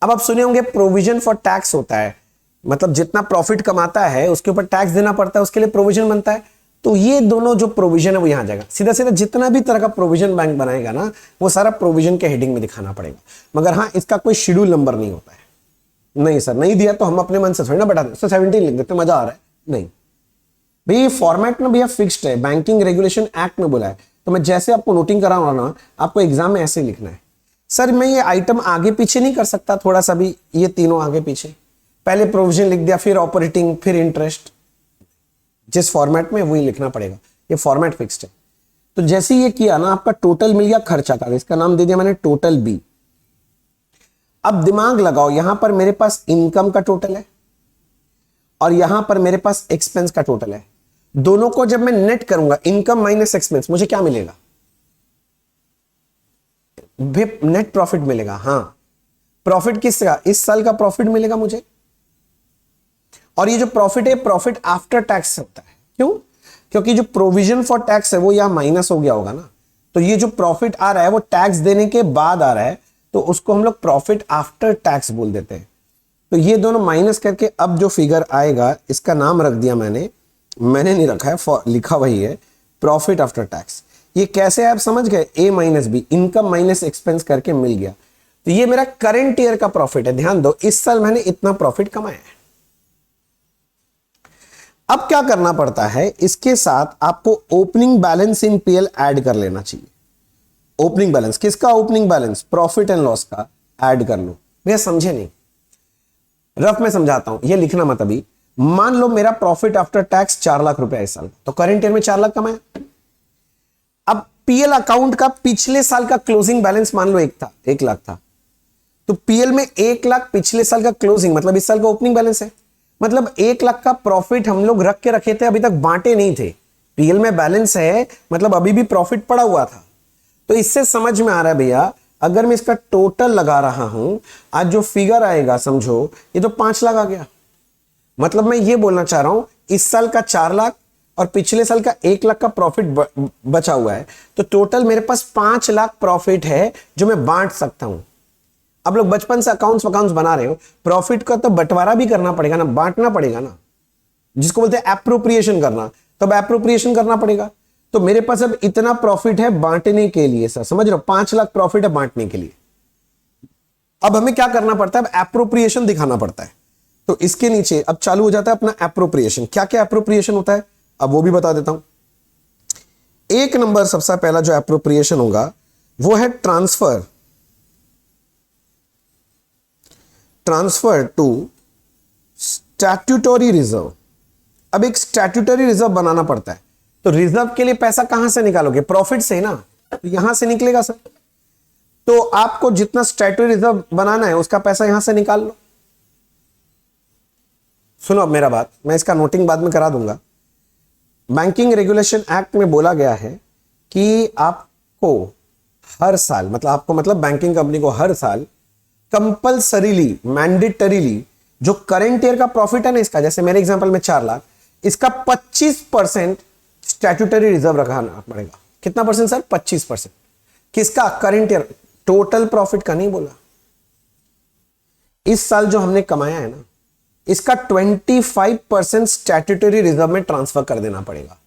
अब आप सुने होंगे प्रोविजन फॉर टैक्स होता है, मतलब जितना प्रॉफिट कमाता है उसके ऊपर टैक्स देना पड़ता है, उसके लिए प्रोविजन बनता है। तो ये दोनों जो प्रोविजन है वो यहां जाएगा। सीधा सीधा जितना भी तरह का प्रोविजन बैंक बनाएगा ना, वो सारा प्रोविजन के हेडिंग में दिखाना पड़ेगा। मगर हाँ, इसका कोई शेड्यूल नंबर नहीं होता है। नहीं सर, नहीं दिया तो हम अपने मन से थोड़ी ना बैठा देते, 17 लिख देते, मजा आ रहा है। नहीं भैया, फॉर्मेट में भैया फिक्स्ड है, बैंकिंग रेगुलेशन एक्ट में बोला है। तो मैं जैसे आपको नोटिंग करा रहा हूं ना, आपको एग्जाम में ऐसे लिखना है। सर मैं ये आइटम आगे पीछे नहीं कर सकता थोड़ा सा भी, ये तीनों आगे पीछे, पहले प्रोविजन लिख दिया, फिर ऑपरेटिंग, फिर इंटरेस्ट। जिस फॉर्मेट में वही लिखना पड़ेगा, ये फॉर्मेट फिक्स्ड है। तो जैसे ये किया ना, आपका टोटल मिल गया खर्चा का, इसका नाम दे दिया मैंने टोटल बी। अब दिमाग लगाओ, यहां पर मेरे पास इनकम का टोटल है और यहां पर मेरे पास एक्सपेंस का टोटल है। दोनों को जब मैं नेट करूंगा, इनकम माइनस एक्सपेंस, मुझे क्या मिलेगा? नेट प्रॉफिट मिलेगा। हाँ, प्रॉफिट किसका? इस साल का प्रॉफिट मिलेगा मुझे। और ये जो प्रॉफिट है, प्रॉफिट आफ्टर टैक्स होता है। क्यों? क्योंकि जो प्रोविजन फॉर टैक्स है वो यहां माइनस हो गया होगा ना, तो ये जो प्रॉफिट आ रहा है वो टैक्स देने के बाद आ रहा है, तो उसको हम लोग प्रॉफिट आफ्टर टैक्स बोल देते हैं। तो ये दोनों माइनस करके अब जो फिगर आएगा, इसका नाम रख दिया मैंने नहीं रखा है, लिखा वही है, प्रॉफिट आफ्टर टैक्स। ये कैसे आप समझ गए? A minus B, income minus expense करके मिल गया। तो ये मेरा करंट ईयर का प्रॉफिट है। ध्यान दो, इस साल मैंने इतना प्रॉफिट कमाया है। अब क्या करना पड़ता है, इसके साथ आपको ओपनिंग बैलेंस इन पीएल ऐड कर लेना चाहिए। ओपनिंग बैलेंस किसका? Opening balance profit and loss का ऐड कर लो। भैया समझे नहीं? रफ में समझाता हूं, ये लिखना मत अभी। मान लो मेरा प्रॉफिट आफ्टर टैक्स 4 लाख रुपया इस साल, तो करंट ईयर में 4 लाख कमाया। अब पीएल अकाउंट का पिछले साल का क्लोजिंग बैलेंस मान लो 1 लाख था, तो पीएल में 1 लाख पिछले साल का क्लोजिंग मतलब इस साल का ओपनिंग बैलेंस है। मतलब 1 लाख का प्रॉफिट हम लोग रख के रखे थे, अभी तक बांटे नहीं थे। पीएल में बैलेंस है, मतलब अभी भी प्रॉफिट पड़ा हुआ था। तो इससे समझ में आ रहा है भैया, अगर मैं इसका टोटल लगा रहा हूं, आज जो फिगर आएगा समझो, ये तो 5 लाख आ गया। मतलब मैं ये बोलना चाह रहा हूं, इस साल का 4 लाख और पिछले साल का 1 लाख का प्रॉफिट बचा हुआ है, तो टोटल मेरे पास 5 लाख प्रॉफिट है जो मैं बांट सकता हूं। आप लोग बचपन से अकाउंट्स बना रहे हो, प्रॉफिट का तो बंटवारा भी करना पड़ेगा ना, बांटना पड़ेगा ना, जिसको बोलते हैं एप्रोप्रिएशन करना, तब एप्रोप्रिएशन करना पड़ेगा। तो मेरे पास अब इतना प्रॉफिट है बांटने के लिए, सर समझ रहे हो, 5 लाख प्रॉफिट है बांटने के लिए। अब हमें क्या करना पड़ता है, अब एप्रोप्रिएशन दिखाना पड़ता है। तो इसके नीचे अब चालू हो जाता है अपना एप्रोप्रिएशन। क्या क्या एप्रोप्रिएशन होता है अब वो भी बता देता हूं। 1 नंबर सबसे पहला जो एप्रोप्रिएशन होगा वो है ट्रांसफर टू स्टैट्यूटरी रिजर्व। अब एक स्टैट्यूटरी रिजर्व बनाना पड़ता है, तो रिजर्व के लिए पैसा कहां से निकालोगे, प्रॉफिट से ना, तो यहां से निकलेगा सर। तो आपको जितना स्टैट्यूटरी रिजर्व बनाना है उसका पैसा यहां से निकाल लो। सुनो अब मेरा बात, मैं इसका नोटिंग बाद में करा दूंगा। बैंकिंग रेगुलेशन एक्ट में बोला गया है कि आपको हर साल, मतलब आपको मतलब बैंकिंग कंपनी को हर साल कंपल्सरीली, मैंडेटरीली जो करंट ईयर का प्रॉफिट है ना इसका, जैसे मेरे एग्जांपल में 4 लाख, इसका 25% स्टैट्यूटरी रिजर्व रखना पड़ेगा। कितना परसेंट सर, 25%। किसका, करंट ईयर, टोटल प्रॉफिट का नहीं बोला। इस साल जो हमने कमाया है ना, इसका 25% स्टैट्यूटरी रिजर्व में ट्रांसफर कर देना पड़ेगा।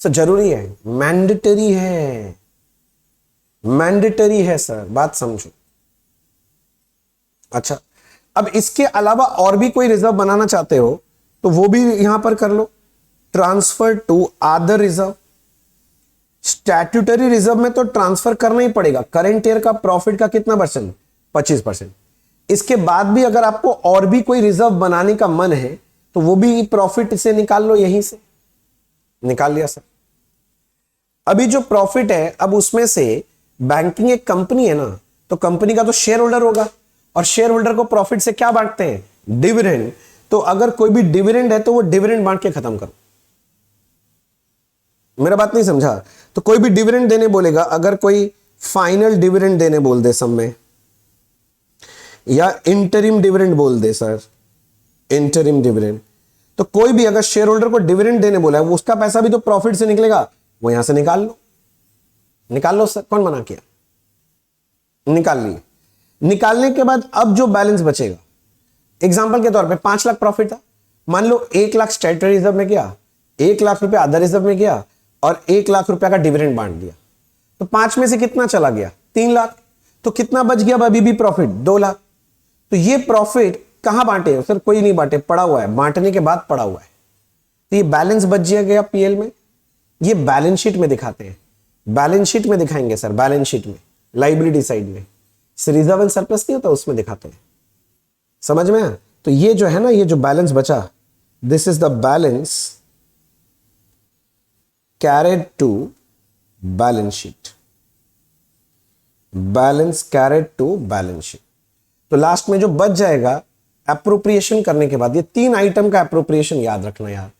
सर जरूरी है, मैंडेटरी है, मैंडेटरी है सर, बात समझो। अच्छा, अब इसके अलावा और भी कोई रिजर्व बनाना चाहते हो तो वो भी यहां पर कर लो, transfer to other reserve. Statutory reserve में तो ट्रांसफर करना ही पड़ेगा, करंट ईयर का प्रॉफिट का कितना परसेंट, 25%। इसके बाद भी अगर आपको और भी कोई रिजर्व बनाने का मन है तो वो भी प्रॉफिट से निकाल लो, यहीं से निकाल लिया सर। अभी जो प्रॉफिट है, अब उसमें से बैंकिंग एक कंपनी है ना, तो कंपनी का तो शेयर होल्डर होगा, और शेयर होल्डर को प्रॉफिट से क्या बांटते हैं, डिविडेंड। तो अगर कोई भी डिविडेंड है तो वो डिविडेंड बांट के खत्म करो। मेरा बात नहीं समझा, तो कोई भी डिविडेंड देने बोलेगा, अगर कोई फाइनल डिविडेंड देने बोल दे सब में, या इंटरिम डिविडेंड बोल दे सर, इंटरिम डिविडेंड, तो कोई भी अगर शेयर होल्डर को डिविडेंड देने बोला है, वो उसका पैसा भी तो प्रॉफिट से निकलेगा, वो यहां से निकाल लो। निकाल लो सर, कौन मना किया, निकाल लिए। निकालने के बाद अब जो बैलेंस बचेगा, एग्जांपल के तौर पे 5 लाख प्रॉफिट था, मान लो 1 लाख स्टैट्यूटरी रिजर्व में गया, 1 लाख रुपया अदर रिजर्व में गया, और 1 लाख रुपया का डिविडेंड बांट दिया, तो 5 में से कितना चला गया, 3 लाख। तो कितना बच गया अभी भी प्रॉफिट, 2 लाख। तो ये प्रॉफिट कहां बांटे सर, कोई नहीं बांटे, पड़ा हुआ है, बांटने के बाद पड़ा हुआ है। तो ये बैलेंस बच गया पीएल में, ये बैलेंस शीट में दिखाते हैं, बैलेंस शीट में दिखाएंगे सर, बैलेंस शीट में, लाइबिलिटी साइड में, रिजर्व एंड सरप्लस नहीं होता उसमें दिखाते हैं, समझ में। तो ये जो है ना, ये जो बैलेंस बचा, this is the balance carried to balance sheet, balance carried to balance sheet. तो लास्ट में जो बच जाएगा एप्रोप्रिएशन करने के बाद, ये 3 आइटम का एप्रोप्रिएशन याद रखना यार।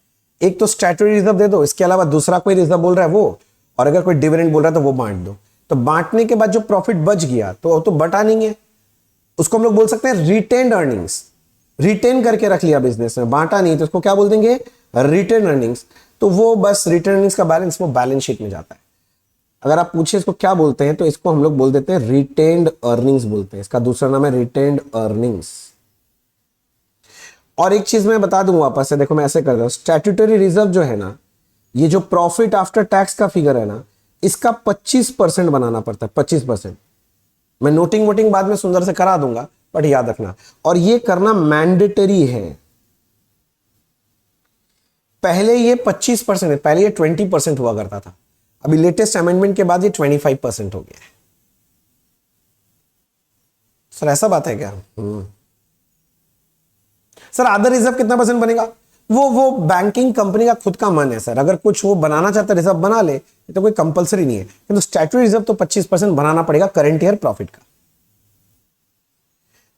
एक तो स्टैट्यूटरी रिजर्व दे दो, इसके अलावा दूसरा कोई रिजर्व बोल रहा है वो, और अगर कोई डिविडेंड बोल रहा है तो वो बांट दो। तो बांटने के बाद जो प्रॉफिट बच गया तो बटा नहीं है, उसको हम लोग बोल सकते हैं रिटेन्ड अर्निंग्स। रिटेन करके रख लिया बिजनेस में, बांटा नहीं, तो उसको क्या बोल देंगे, रिटेन अर्निंग्स। तो वो बस रिटेन अर्निंग्स का बैलेंस वो बैलेंस शीट में जाता है। अगर आप पूछे इसको क्या बोलते हैं, तो इसको हम लोग बोल देते हैं रिटेन्ड अर्निंग्स बोलते हैं, इसका दूसरा नाम है रिटेन्ड अर्निंग्स। और एक चीज मैं बता दूं वापस से, देखो मैं ऐसे कर रहा हूं, स्टैट्यूटरी रिजर्व जो है ना, ये जो प्रॉफिट आफ्टर टैक्स का फिगर है ना, इसका 25% बनाना पड़ता है, 25%। मैं नोटिंग वोटिंग बाद में सुंदर से करा दूंगा, बट याद रखना, और ये करना मैंडेटरी है। पहले ये 25% है, पहले ये 20% हुआ करता था, अभी लेटेस्ट अमेंडमेंट के बाद ये 25% हो गया है। सर ऐसा बात है क्या? सर आधा रिजर्व कितना परसेंट बनेगा? वो बैंकिंग कंपनी का खुद का मन है सर, अगर कुछ वो बनाना चाहता है रिजर्व बना ले, तो कोई कंपलसरी नहीं है, किंतु स्टैट्यूटरी रिजर्व तो 25% बनाना पड़ेगा करंट ईयर प्रॉफिट का।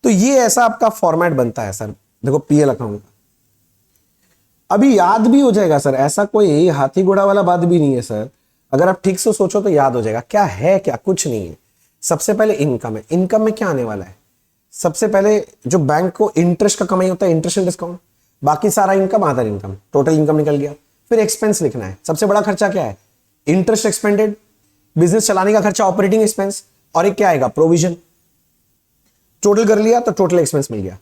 तो ये ऐसा आपका फॉर्मेट बनता है सर, देखो पीएल अकाउंट का। अभी याद भी हो जाएगा सर, ऐसा कोई हाथी घोड़ा वाला बात भी नहीं है सर, अगर आप ठीक से सोचो तो याद हो जाएगा। क्या है, क्या कुछ नहीं है। सबसे पहले इनकम है। इनकम में क्या आने वाला है? सबसे पहले जो बैंक को इंटरेस्ट का कमाई होता है, इंटरेस्ट एंड डिस्काउंट, बाकी सारा income other income, total income निकल गया। फिर एक्सपेंस लिखना है। सबसे बड़ा खर्चा क्या है? इंटरेस्ट एक्सपेंडेड, बिजनेस चलाने का खर्चा ऑपरेटिंग एक्सपेंस, और एक क्या आएगा? प्रोविजन। टोटल कर लिया तो टोटल एक्सपेंस मिल गया।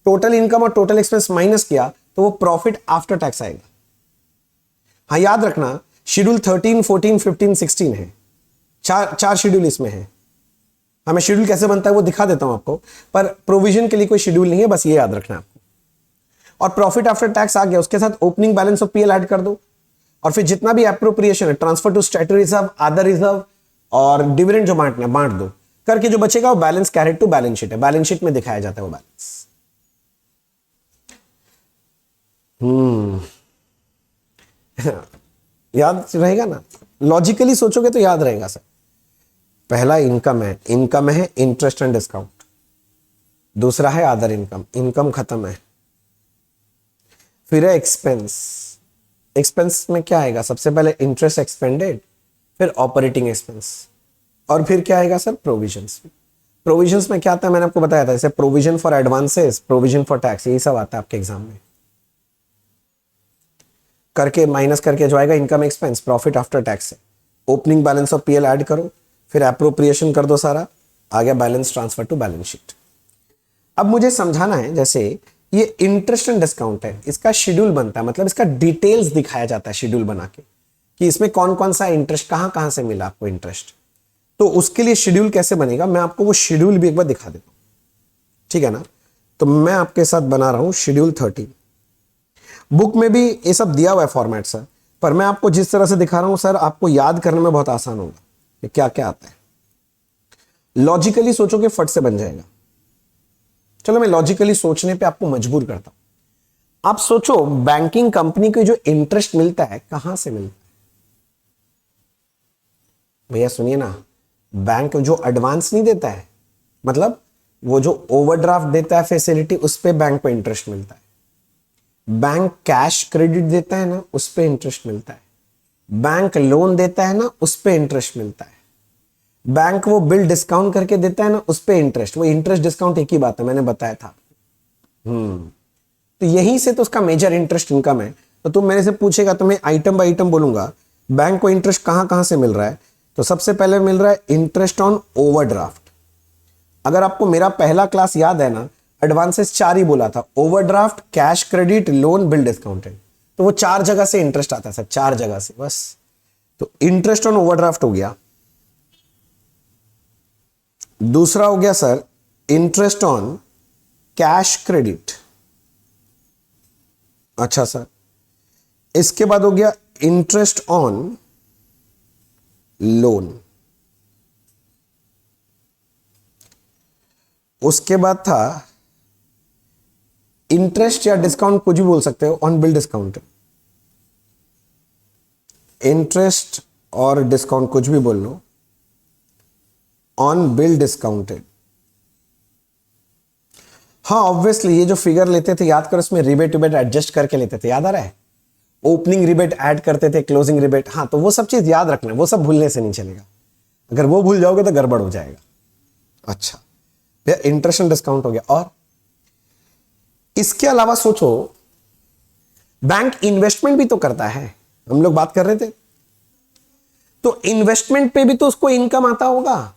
टोटल इनकम और टोटल एक्सपेंस माइनस किया तो वो प्रॉफिट आफ्टर टैक्स आएगा। हाँ याद रखना, शेड्यूल 13, 14, 15, 16 है, चार शेड्यूल इसमें है। हमें शेड्यूल कैसे बनता है वो दिखा देता हूं आपको, पर प्रोविजन के लिए कोई शेड्यूल नहीं है, बस ये याद रखना आपको। और प्रॉफिट आफ्टर टैक्स आ गया, उसके साथ opening balance of PL add कर दो, और फिर जितना भी एप्रोप्रिएशन है, transfer to statutory reserve, other reserve और डिविडेंड जो बांटना बांट दो, करके जो बचेगा वो balance carried to balance sheet है। बैलेंस शीट में दिखाया जाता है वो बैलेंस। याद रहेगा ना? लॉजिकली सोचोगे तो याद रहेगा सर। पहला इनकम है, इनकम है इंटरेस्ट एंड डिस्काउंट। दूसरा है अदर इनकम, इनकम खत्म है। फिर है एक्सपेंस। एक्सपेंस में क्या आएगा? सबसे पहले इंटरेस्ट एक्सपेंडेड, फिर ऑपरेटिंग एक्सपेंस, और फिर क्या आएगा सर? प्रोविजंस। प्रोविजंस में क्या आता है? मैंने आपको बताया था, जैसे provision for advances, provision for tax, यही सब आता है आपके एग्जाम में। करके माइनस करके जो आएगा income expense, profit after tax है। Opening balance of PL add करो, फिर एप्रोप्रिएशन कर दो, सारा आ गया balance transfer to balance sheet. अब मुझे समझाना है, जैसे ये इंटरेस्ट एंड डिस्काउंट है, इसका शेड्यूल बनता है, मतलब इसका डिटेल्स दिखाया जाता है शेड्यूल बना के, कि इसमें कौन कौन सा इंटरेस्ट, कहां कहां से मिला आपको इंटरेस्ट। तो उसके लिए शेड्यूल कैसे बनेगा, मैं आपको वो शेड्यूल भी एक बार दिखा देता हूं, ठीक है ना? तो मैं आपके साथ बना रहा हूं शेड्यूल 13। बुक में भी ये सब दिया हुआ है फॉर्मेट सर, पर मैं आपको जिस तरह से दिखा रहा हूं सर, आपको याद करने में बहुत आसान होगा कि क्या क्या आता है। लॉजिकली सोचोगे फट से बन जाएगा। चलो मैं लॉजिकली सोचने पे आपको मजबूर करता हूं। आप सोचो, बैंकिंग कंपनी को जो इंटरेस्ट मिलता है कहां से मिलता है? भैया सुनिए ना, बैंक जो एडवांस नहीं देता है, मतलब वो जो ओवरड्राफ्ट देता है फैसिलिटी, उस पे बैंक को इंटरेस्ट मिलता है। बैंक कैश क्रेडिट देता है ना, उस पे इंटरेस्ट मिलता है। बैंक लोन देता है ना, उस पे इंटरेस्ट मिलता है। बैंक वो बिल डिस्काउंट करके देता है ना, उस पे इंटरेस्ट। वो इंटरेस्ट डिस्काउंट एक ही बात है, मैंने बताया था। तो यहीं से तो उसका मेजर इंटरेस्ट इनकम है। तो तुम मेरे से पूछेगा तो मैं आइटम बाय आइटम बोलूंगा, बैंक को इंटरेस्ट कहां कहां से मिल रहा है। तो सबसे पहले मिल रहा है इंटरेस्ट ऑन ओवरड्राफ्ट। अगर आपको मेरा पहला क्लास याद है ना, एडवांसेस 4 ही बोला था, overdraft, cash credit, loan, bill discounted. तो वो 4 जगह से इंटरेस्ट आता है सर, 4 जगह से बस। तो इंटरेस्ट ऑन ओवरड्राफ्ट हो गया। दूसरा हो गया sir interest on cash credit. अच्छा सर, इसके बाद हो गया इंटरेस्ट ऑन लोन। उसके बाद था इंटरेस्ट या डिस्काउंट, कुछ भी बोल सकते हो, ऑन बिल डिस्काउंट। इंटरेस्ट और डिस्काउंट कुछ भी बोल लो, ऑन बिल डिस्काउंटेड। हाँ ऑब्वियसली ये जो फिगर लेते थे, याद करो, इसमें रिबेट विबेट एडजस्ट करके लेते थे, याद आ रहा है? ओपनिंग रिबेट ऐड करते थे, क्लोजिंग रिबेट। हाँ, तो वो सब चीज याद रखना, वो सब भूलने से नहीं चलेगा। अगर वो भूल जाओगे तो गड़बड़ हो जाएगा। अच्छा भैया, इंटरेस्ट एंड डिस्काउंट हो गया। और इसके अलावा सोचो, बैंक इन्वेस्टमेंट भी तो करता है, हम लोग बात कर रहे थे। तो इन्वेस्टमेंट पे भी तो उसको इनकम आता होगा।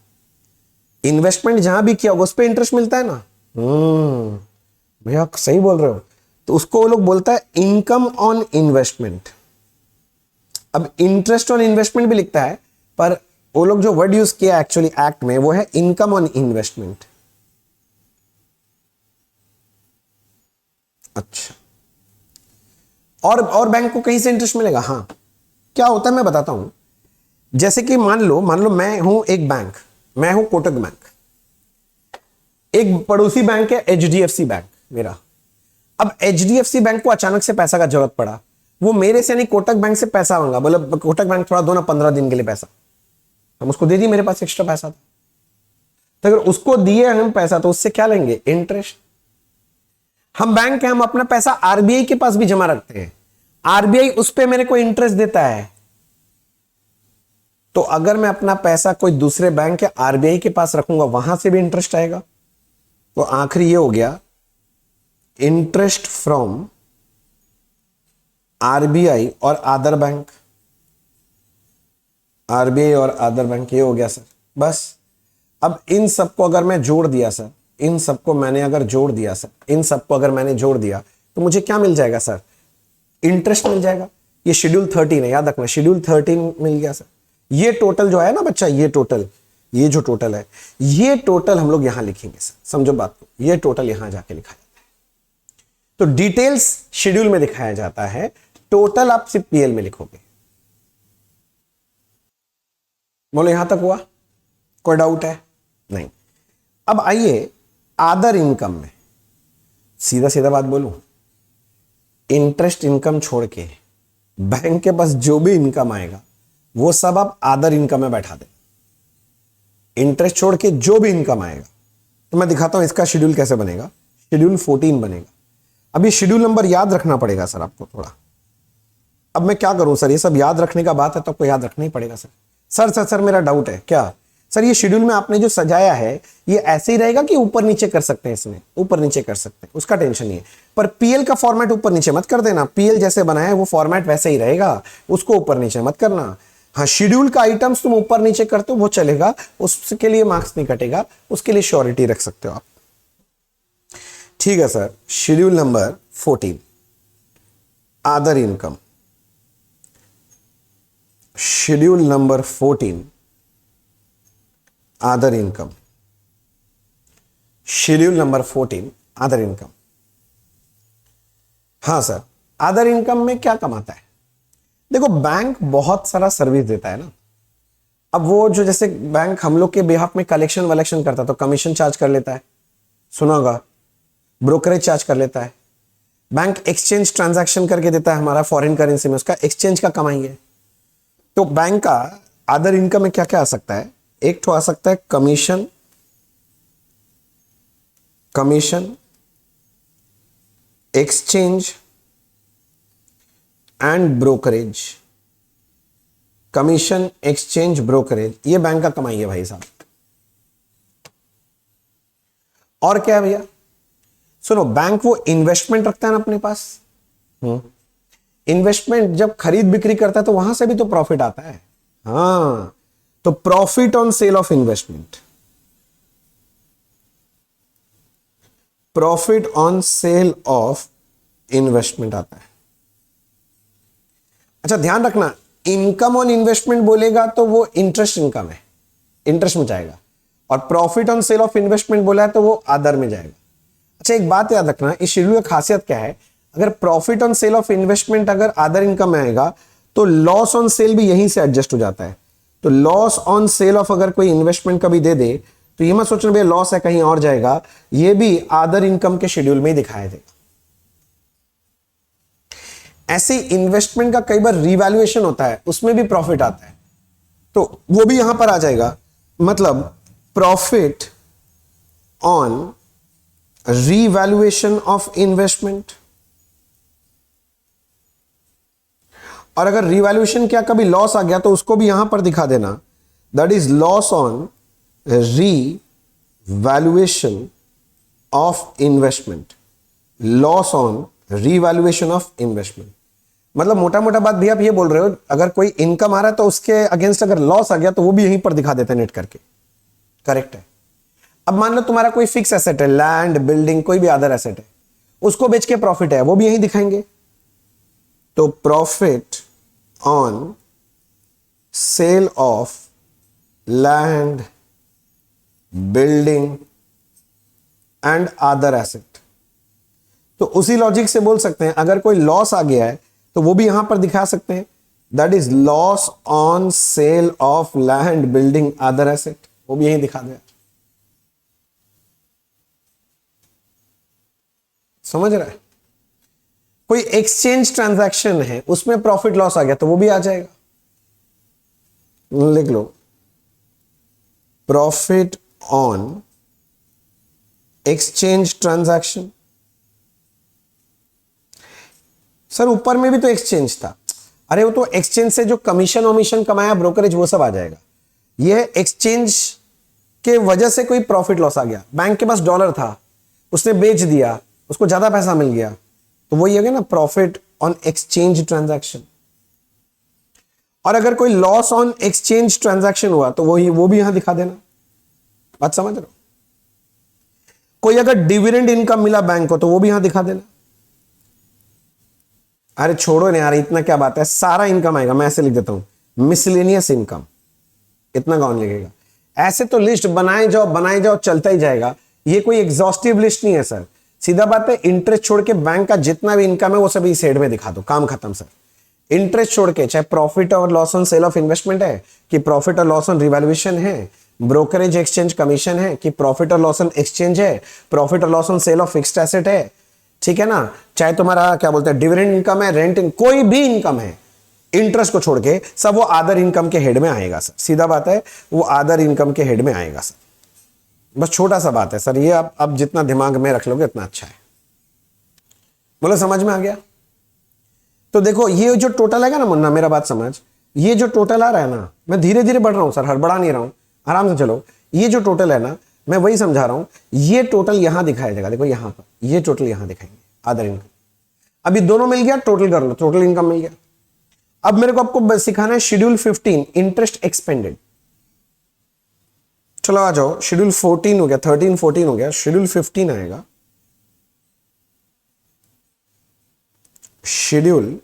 इन्वेस्टमेंट जहां भी किया होगा उस पर इंटरेस्ट मिलता है ना। भैया सही बोल रहे हो। तो उसको वो लोग बोलता है इनकम ऑन इन्वेस्टमेंट। अब इंटरेस्ट ऑन इन्वेस्टमेंट भी लिखता है, पर वो लोग जो वर्ड यूज किया एक्चुअली एक्ट में, वो है इनकम ऑन इन्वेस्टमेंट। अच्छा, और बैंक को कहीं से इंटरेस्ट मिलेगा? हाँ, क्या होता है मैं बताता हूं। जैसे कि मान लो मैं हूं एक बैंक, मैं हूं कोटक बैंक। एक पड़ोसी बैंक है एचडीएफसी बैंक मेरा। अब एचडीएफसी बैंक को अचानक से पैसा का जरूरत पड़ा, वो मेरे से नहीं कोटक बैंक से पैसा मांगा, बोले कोटक बैंक थोड़ा दो ना 15 दिन के लिए पैसा। हम उसको दे दिए, मेरे पास एक्स्ट्रा पैसा था। तो अगर उसको दिए हम पैसा तो उससे क्या लेंगे? इंटरेस्ट। हम बैंक है, हम अपना पैसा आरबीआई के पास भी जमा रखते हैं, आरबीआई उस पे मेरे को इंटरेस्ट देता है। तो अगर मैं अपना पैसा कोई दूसरे बैंक या आरबीआई के पास रखूंगा, वहां से भी इंटरेस्ट आएगा। तो आखिरी ये हो गया इंटरेस्ट फ्रॉम आरबीआई और अदर बैंक, आरबीआई और अदर बैंक, ये हो गया सर। बस अब इन सबको अगर मैं जोड़ दिया सर, इन सबको मैंने अगर जोड़ दिया सर, इन सबको अगर मैंने जोड़ दिया तो मुझे क्या मिल जाएगा सर? इंटरेस्ट मिल जाएगा। ये शेड्यूल 13 है, याद रखना, शेड्यूल 13 मिल गया सर। ये टोटल जो है ना बच्चा, ये टोटल, ये जो टोटल है, ये टोटल हम लोग यहां लिखेंगे सर, समझो बात को, ये टोटल यहां जाके लिखा जाता है। तो डिटेल्स शेड्यूल में दिखाया जाता है, टोटल आप सिर्फ पीएल में लिखोगे। बोलो यहां तक हुआ? कोई डाउट है? नहीं। अब आइए अदर इनकम में, सीधा सीधा बात बोलूं, इंटरेस्ट इनकम छोड़ के बैंक के पास जो भी इनकम आएगा वो सब आप अदर इनकम में बैठा दें। इंटरेस्ट छोड़ के जो भी इनकम आएगा, तो मैं दिखाता हूं इसका शेड्यूल कैसे बनेगा। शेड्यूल 14 बनेगा। अब ये शेड्यूल नंबर याद रखना पड़ेगा सर आपको थोड़ा। अब मैं क्या करूं सर, ये सब याद रखने का बात है तो आपको याद रखना ही पड़ेगा सर। सर सर सर मेरा डाउट है क्या सर, ये शेड्यूल में आपने जो सजाया है ये ऐसे ही रहेगा कि ऊपर नीचे कर सकते हैं? इसमें ऊपर नीचे कर सकते हैं, उसका टेंशन नहीं है, पर पीएल का फॉर्मेट ऊपर नीचे मत कर देना। पीएल जैसे बनाया है वो फॉर्मेट वैसे ही रहेगा, उसको ऊपर नीचे मत करना। हाँ, शेड्यूल का आइटम्स तुम ऊपर नीचे करते हो वो चलेगा, उसके लिए मार्क्स नहीं कटेगा, उसके लिए श्योरिटी रख सकते हो आप। ठीक है sir. Schedule number 14 other income, schedule number 14 other income, schedule number 14 other income. हाँ सर, अदर इनकम में क्या कमाता है? देखो बैंक बहुत सारा सर्विस देता है ना। अब वो जो जैसे बैंक हम लोग के बिहाफ में कलेक्शन वलेक्शन करता है तो कमीशन चार्ज कर लेता है, सुना होगा, ब्रोकरेज चार्ज कर लेता है। बैंक एक्सचेंज ट्रांजैक्शन करके देता है हमारा फॉरेन करेंसी में, उसका एक्सचेंज का कमाई है। तो बैंक का अदर इनकम में क्या क्या आ सकता है? एक तो आ सकता है commission, commission, exchange and brokerage. Commission, exchange, brokerage, ये बैंक का कमाई है भाई साहब। और क्या है भैया? सुनो, बैंक वो इन्वेस्टमेंट रखता है ना अपने पास। इन्वेस्टमेंट जब खरीद बिक्री करता है तो वहां से भी तो प्रॉफिट आता है। हाँ, तो profit on sale of investment, profit on sale of investment आता है। अच्छा ध्यान रखना, इनकम ऑन इन्वेस्टमेंट बोलेगा तो वो इंटरेस्ट इनकम है, इंटरेस्ट में जाएगा, और profit on sale of investment बोला है तो वो अदर में जाएगा। अच्छा एक बात याद रखना, इस शेड्यूल की खासियत क्या है, अगर profit on sale of investment अगर अदर इनकम में आएगा तो लॉस ऑन सेल भी यहीं से एडजस्ट हो जाता है। तो लॉस ऑन सेल ऑफ अगर कोई इन्वेस्टमेंट का भी दे दे तो ये मत सोचना भैया लॉस है कहीं और जाएगा, ये भी अदर इनकम के शेड्यूल में ही दिखाया देगा। ऐसे इन्वेस्टमेंट का कई बार रिवैल्यूएशन होता है, उसमें भी प्रॉफिट आता है, तो वो भी यहां पर आ जाएगा। मतलब profit on revaluation of investment, और अगर रिवैल्यूएशन क्या कभी लॉस आ गया तो उसको भी यहां पर दिखा देना, that is loss on revaluation of investment, loss on revaluation of investment. मतलब मोटा मोटा बात भी आप ये बोल रहे हो, अगर कोई इनकम आ रहा है तो उसके अगेंस्ट अगर लॉस आ गया तो वो भी यहीं पर दिखा देते हैं नेट करके। करेक्ट है। अब मान लो तुम्हारा कोई फिक्स एसेट है, लैंड, बिल्डिंग, कोई भी अदर एसेट है, उसको बेच के प्रॉफिट है, वो भी यहीं दिखाएंगे। तो profit on sale of land, building and other asset. तो उसी लॉजिक से बोल सकते हैं अगर कोई लॉस आ गया है तो वो भी यहां पर दिखा सकते हैं, that is loss on sale of land, building, other asset, वो भी यहीं दिखा दिया। समझ रहा है? कोई एक्सचेंज ट्रांजैक्शन है उसमें प्रॉफिट लॉस आ गया तो वो भी आ जाएगा, लिख लो profit on exchange transaction. Sir ऊपर में भी तो एक्सचेंज था, अरे वो तो एक्सचेंज से जो कमीशन वमीशन कमाया ब्रोकरेज वो सब आ जाएगा। ये एक्सचेंज के वजह से कोई प्रॉफिट लॉस आ गया, बैंक के पास डॉलर था उसने बेच दिया, उसको ज्यादा पैसा मिल गया, तो वही हो गया ना प्रॉफिट ऑन एक्सचेंज ट्रांजैक्शन। और अगर कोई लॉस ऑन एक्सचेंज ट्रांजैक्शन हुआ तो वो भी यहां दिखा देना। बात समझ रहे हो? कोई अगर डिविडेंड इनकम मिला बैंक को तो वो भी यहां दिखा देना। अरे छोड़ो ना यार, इतना क्या बात है, सारा इनकम आएगा। मैं ऐसे लिख देता हूं मिसलेनियस इनकम, इतना कौन लिखेगा? ऐसे तो लिस्ट बनाए जाओ चलता ही जाएगा। ये कोई एग्जॉस्टिव लिस्ट नहीं है सर, सीधा बात है। इंटरेस्ट छोड़ के बैंक का जितना भी इनकम है वो सभी इस हेड में दिखा दो, काम खत्म सर। इंटरेस्ट छोड़ के, चाहे प्रॉफिट और loss on sale of investment है कि प्रॉफिट और लॉस ऑन रिवैल्यूएशन है, ब्रोकरेज एक्सचेंज कमीशन है कि प्रॉफिट और लॉस ऑन एक्सचेंज है, प्रॉफिट और loss on sale of fixed asset है, ठीक है ना, चाहे तुम्हारा क्या बोलते हैं डिविडेंड इनकम है, रेंट कोई भी इनकम है, इंटरेस्ट को छोड़ के सब वो अदर इनकम के हेड में आएगा सर। सीधा बात है, वो अदर इनकम के हेड में आएगा सर। बस छोटा सा बात है सर, ये आप जितना दिमाग में रख लोगे उतना अच्छा है। बोलो समझ में आ गया? तो देखो ये जो टोटल आएगा ना मुन्ना, मेरा बात समझ, ये जो टोटल आ रहा है ना, मैं धीरे धीरे बढ़ रहा हूं सर, हड़बड़ा नहीं रहा हूं, आराम से चलो। ये जो टोटल है ना, मैं वही समझा रहा हूं, ये टोटल यहां दिखाया जाएगा। देखो यहां पर ये टोटल यहां दिखाएंगे अदर इनकम। अभी दोनों मिल गया, टोटल कर लो, टोटल इनकम मिल गया। अब मेरे को आपको सिखाना है शेड्यूल 15 इंटरेस्ट एक्सपेंडेड। चलो आ जाओ, शेड्यूल 14 हो गया, 13 14 हो गया, शेड्यूल 15 आएगा। शेड्यूल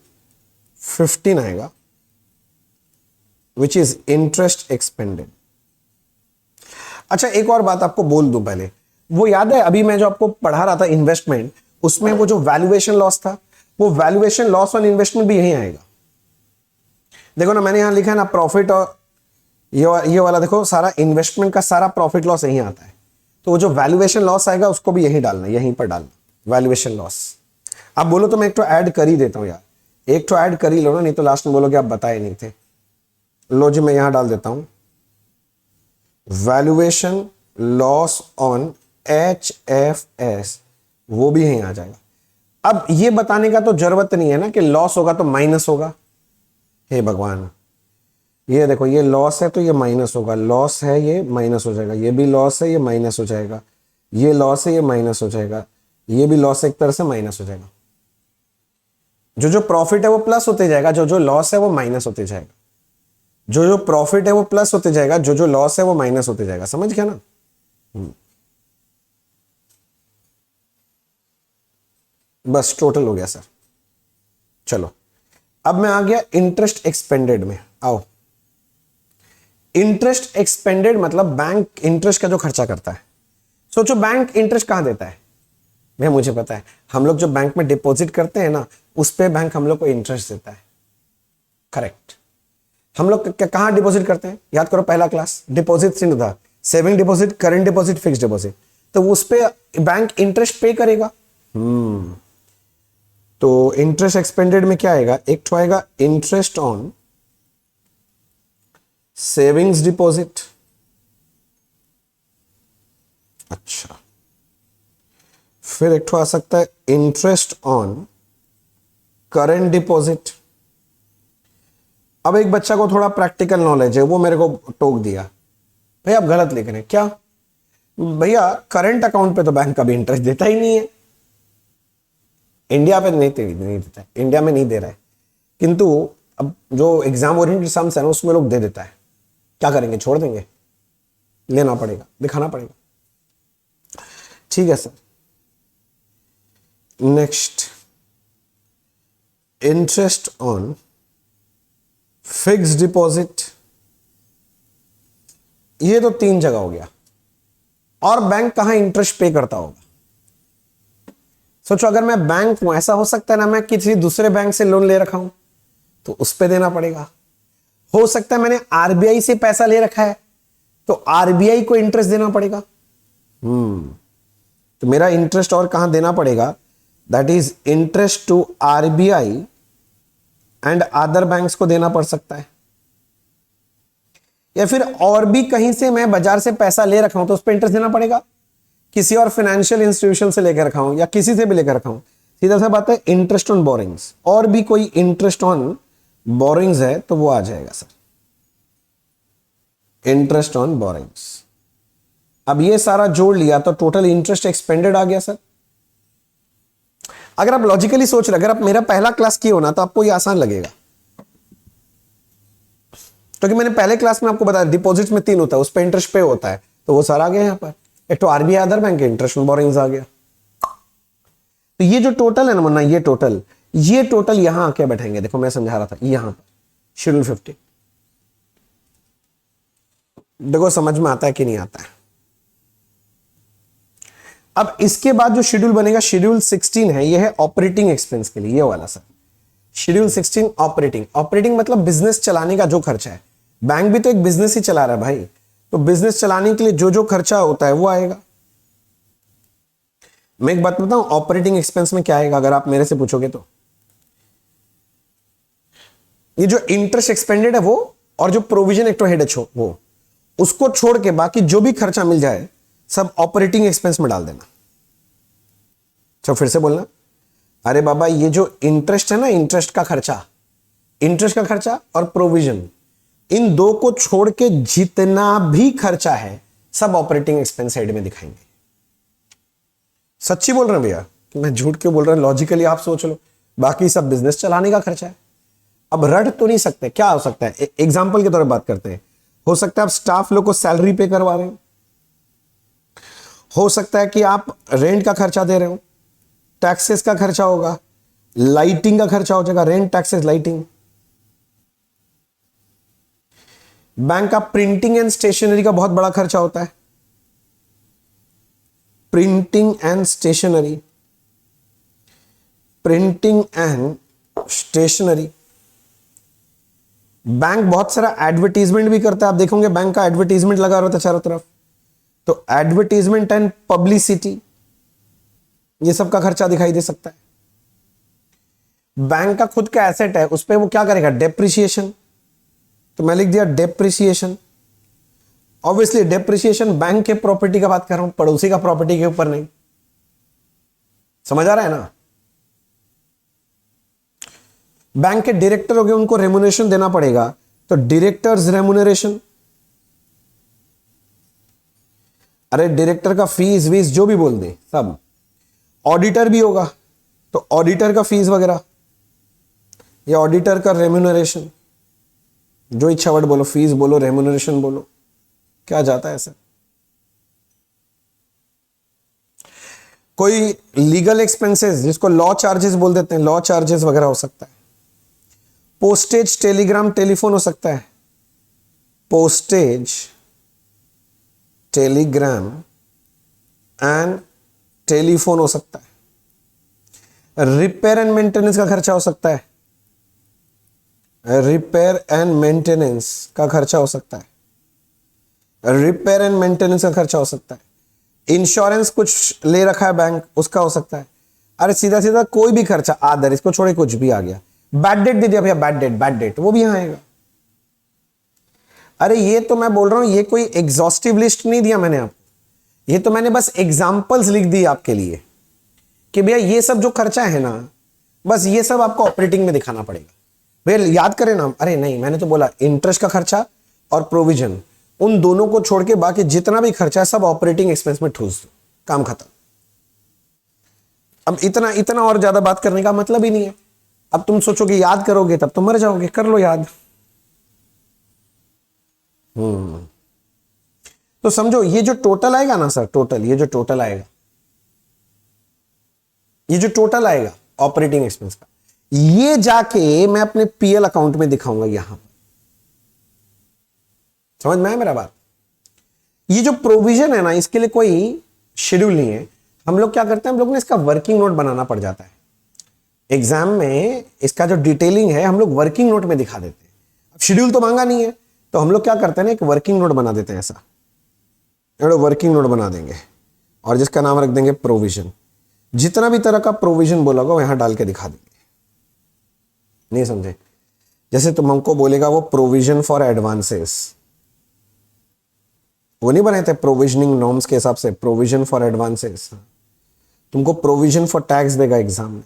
15 आएगा विच इज इंटरेस्ट एक्सपेंडेड। अच्छा एक और बात आपको बोल दूं पहले, वो याद है अभी मैं जो आपको पढ़ा रहा था इन्वेस्टमेंट, उसमें वो जो वैल्यूएशन लॉस था, वो वैल्यूएशन लॉस ऑन इन्वेस्टमेंट भी यही आएगा। देखो ना मैंने यहां लिखा है ना प्रॉफिट, और ये वाला देखो सारा इन्वेस्टमेंट का सारा प्रॉफिट लॉस यहीं आता है। तो वो जो वैल्यूएशन लॉस आएगा उसको भी यहीं डालना, यहीं पर डालना वैल्यूएशन लॉस। आप बोलो तो मैं एक तो ऐड कर ही देता हूं यार, एक तो ऐड कर ही लो ना, नहीं तो लास्ट में बोलोगे आप बताए नहीं थे। लो जी मैं यहां डाल देता हूं वैल्यूएशन लॉस ऑन HFS, वो भी यहीं आ जाएगा। अब ये बताने का तो जरूरत नहीं है ना कि लॉस होगा तो माइनस होगा। हे भगवान, ये देखो ये लॉस है तो ये माइनस होगा, लॉस है ये माइनस हो जाएगा, ये भी लॉस है ये माइनस हो जाएगा, ये लॉस है ये माइनस हो जाएगा, ये भी लॉस एक तरह से माइनस हो जाएगा। जो जो प्रॉफिट है वो प्लस होते जाएगा, जो जो लॉस है वो माइनस होते जाएगा। जो जो प्रॉफिट है वो प्लस होते जाएगा, जो जो लॉस है वो माइनस होते जाएगा। समझ गया ना? बस टोटल हो गया सर। चलो अब मैं आ गया इंटरेस्ट एक्सपेंडेड में। आओ, इंटरेस्ट एक्सपेंडेड मतलब बैंक इंटरेस्ट का जो खर्चा करता है। सोचो बैंक इंटरेस्ट कहां देता है? भैया मुझे पता है, हम लोग जो बैंक में डिपॉजिट करते हैं ना, उस पे बैंक हम लोग को इंटरेस्ट देता है। करेक्ट। हम लोग कहां डिपॉजिट करते हैं? याद करो पहला क्लास, डिपॉजिट सिंह था, saving deposit, current deposit, fix deposit. तो उस पे बैंक इंटरेस्ट पे करेगा। तो इंटरेस्ट एक्सपेंडेड में क्या आएगा? एक तो आएगा इंटरेस्ट ऑन सेविंग्स डिपॉजिट। अच्छा, फिर एक तो आ सकता है इंटरेस्ट ऑन करंट डिपॉजिट। अब एक बच्चा को थोड़ा प्रैक्टिकल नॉलेज है, वो मेरे को टोक दिया, भैया आप गलत लिख रहे हैं। क्या भैया, करंट अकाउंट पे तो बैंक कभी इंटरेस्ट देता ही नहीं है। इंडिया पे नहीं देता है, इंडिया में नहीं दे रहा है, किंतु अब जो एग्जाम ओरिएंटेड सम्स है ना उसमें लोग दे देता है। क्या करेंगे? छोड़ देंगे? लेना पड़ेगा, दिखाना पड़ेगा। ठीक है sir. Next, interest on fix deposit. ये तो 3 जगह हो गया। और बैंक कहां इंटरेस्ट पे करता होगा? सोचो अगर मैं बैंक हूं, ऐसा हो सकता है ना मैं किसी दूसरे बैंक से लोन ले रखा हूं तो उस पे देना पड़ेगा। हो सकता है मैंने RBI से पैसा ले रखा है तो RBI को इंटरेस्ट देना पड़ेगा। तो मेरा इंटरेस्ट और कहां देना पड़ेगा? That is interest to RBI and other banks को देना पड़ सकता है, या फिर और भी कहीं से मैं बाजार से पैसा ले रखा हूं तो उस पर इंटरेस्ट देना पड़ेगा, किसी और फाइनेंशियल इंस्टीट्यूशन से लेकर रखा हूं या किसी से भी लेकर रखा हूं, सीधा सा बात है इंटरेस्ट ऑन बोरिंग्स, और भी कोई इंटरेस्ट ऑन बोरिंग्स है तो वो आ जाएगा सर, इंटरेस्ट ऑन बोरिंग्स। अब ये सारा जोड़ लिया तो टोटल इंटरेस्ट एक्सपेंडेड आ गया सर। अगर आप लॉजिकली सोच रहे, अगर आप मेरा पहला क्लास किए हो ना तो आपको ये आसान लगेगा, क्योंकि मैंने पहले क्लास में आपको बताया डिपॉजिट्स में 3 होता है, उस पर इंटरेस्ट पे होता है, तो वो सारा आ गया यहां पर। एक तो आरबीआई अदर बैंक के इंटरेस्ट ऑन बोरिंग्स आ गया। तो ये जो टोटल है ना मुन्ना, ये टोटल यहां आके बैठेंगे। देखो मैं समझा रहा था, यहां पर शेड्यूल 50। देखो समझ में आता है कि नहीं आता है। अब इसके बाद जो शेड्यूल बनेगा, शेड्यूल 16 है, ये है ऑपरेटिंग एक्सपेंस के लिए, ये वाला सर शेड्यूल 16 ऑपरेटिंग मतलब बिजनेस चलाने का जो खर्चा है। बैंक भी तो एक बिजनेस ही चला रहा है भाई, तो बिजनेस चलाने के लिए जो जो खर्चा होता है वो आएगा। मैं एक बात बताऊं, ऑपरेटिंग एक्सपेंस में क्या आएगा अगर आप मेरे से पूछोगे तो, ये जो इंटरेस्ट एक्सपेंडेड है वो, और जो प्रोविजन एक्ट हेड है वो, उसको छोड़ के बाकी जो भी खर्चा मिल जाए सब ऑपरेटिंग एक्सपेंस में डाल देना। चलो फिर से बोलना, अरे बाबा ये जो इंटरेस्ट है ना, इंटरेस्ट का खर्चा और प्रोविजन, इन दो को छोड़ के जितना भी खर्चा है सब ऑपरेटिंग एक्सपेंस हेड में दिखाएंगे। सच्ची बोल रहे हैं भैया, मैं झूठ क्यों बोल रहा हूं? लॉजिकली आप सोच लो, बाकी सब बिजनेस चलाने का खर्चा है। अब रट तो नहीं सकते, क्या हो सकता है? एग्जाम्पल के तौर पर बात करते हैं, हो सकता है आप स्टाफ लोग को सैलरी पे करवा रहे हो सकता है कि आप रेंट का खर्चा दे रहे हो, टैक्सेस का खर्चा होगा, लाइटिंग का खर्चा हो जाएगा, रेंट, टैक्सेस, लाइटिंग। बैंक का प्रिंटिंग एंड स्टेशनरी का बहुत बड़ा खर्चा होता है, प्रिंटिंग एंड स्टेशनरी। बैंक बहुत सारा एडवर्टीजमेंट भी करता है, आप देखोगे बैंक का एडवर्टीजमेंट लगा रहता है चारों तरफ, तो एडवर्टीजमेंट एंड पब्लिसिटी, ये सब का खर्चा दिखाई दे सकता है। बैंक का खुद का एसेट है, उस पर वो क्या करेगा? डेप्रिसिएशन, तो मैं लिख दिया डेप्रिसिएशन। ऑब्वियसली डेप्रिसिएशन बैंक के प्रॉपर्टी का बात कर रहा हूं, पड़ोसी का प्रॉपर्टी के ऊपर नहीं। समझ आ रहा है ना? बैंक के डायरेक्टर हो गए, उनको रेम्युनरेशन देना पड़ेगा, तो डायरेक्टर्स रेम्युनरेशन। अरे डायरेक्टर का फीस वीस जो भी बोल दे सब। ऑडिटर भी होगा तो ऑडिटर का फीस वगैरह, या ऑडिटर का रेम्युनरेशन, जो इच्छा वर्ड बोलो, फीस बोलो, रेम्युनरेशन बोलो, क्या जाता है सर? कोई लीगल एक्सपेंसेस जिसको लॉ चार्जेस बोल देते हैं, लॉ चार्जेस वगैरह हो सकता है। पोस्टेज, टेलीग्राम, टेलीफोन हो सकता है, पोस्टेज, टेलीग्राम एंड टेलीफोन हो सकता है। रिपेयर एंड मेंटेनेंस का खर्चा हो सकता है, रिपेयर एंड मेंटेनेंस का खर्चा हो सकता है, रिपेयर एंड मेंटेनेंस का खर्चा हो सकता है। इंश्योरेंस कुछ ले रखा है बैंक, उसका हो सकता है। अरे सीधा सीधा कोई भी खर्चा, आदर, इसको छोड़े कुछ भी आ गया। बैड डेट दे दिया भैया, बैड डेट वो भी यहां आएगा। अरे ये तो मैं बोल रहा हूं, ये कोई एग्जॉस्टिव लिस्ट नहीं दिया मैंने आपको, ये तो मैंने बस एग्जांपल्स लिख दी आपके लिए कि भैया ये सब जो खर्चा है ना, बस ये सब आपको ऑपरेटिंग में दिखाना पड़ेगा। भैया याद करें ना, अरे नहीं मैंने तो बोला इंटरेस्ट का खर्चा और प्रोविजन, उन दोनों को छोड़ के बाकी जितना भी खर्चा है सब ऑपरेटिंग एक्सपेंस में ठूस दो, काम खत्म। अब इतना इतना और ज्यादा बात करने का मतलब ही नहीं है। अब तुम सोचोगे याद करोगे तब तो मर जाओगे, कर लो याद। तो समझो ये जो टोटल आएगा ना सर, टोटल, ये जो टोटल आएगा ऑपरेटिंग एक्सपेंस का, ये जाके मैं अपने पीएल अकाउंट में दिखाऊंगा यहां। समझ में आया मेरा बात? ये जो प्रोविजन है ना, इसके लिए कोई शेड्यूल नहीं है। हम लोग क्या करते हैं, हम लोग ने इसका वर्किंग नोट बनाना पड़ जाता है। एग्जाम में इसका जो डिटेलिंग है हम लोग वर्किंग नोट में दिखा देते हैं। अब शेड्यूल तो मांगा नहीं है, तो हम लोग क्या करते हैं ना, एक वर्किंग नोट बना देते हैं। ऐसा वर्किंग नोट बना देंगे और जिसका नाम रख देंगे प्रोविजन। जितना भी तरह का प्रोविजन बोला होगा यहां डाल के दिखा देंगे। नहीं समझे? जैसे तुम हमको बोलेगा वो प्रोविजन फॉर एडवांसेस, वो नहीं बनाए थे प्रोविजनिंग नॉर्म्स के हिसाब से, प्रोविजन फॉर एडवांसेस। तुमको प्रोविजन फॉर टैक्स देगा एग्जाम में,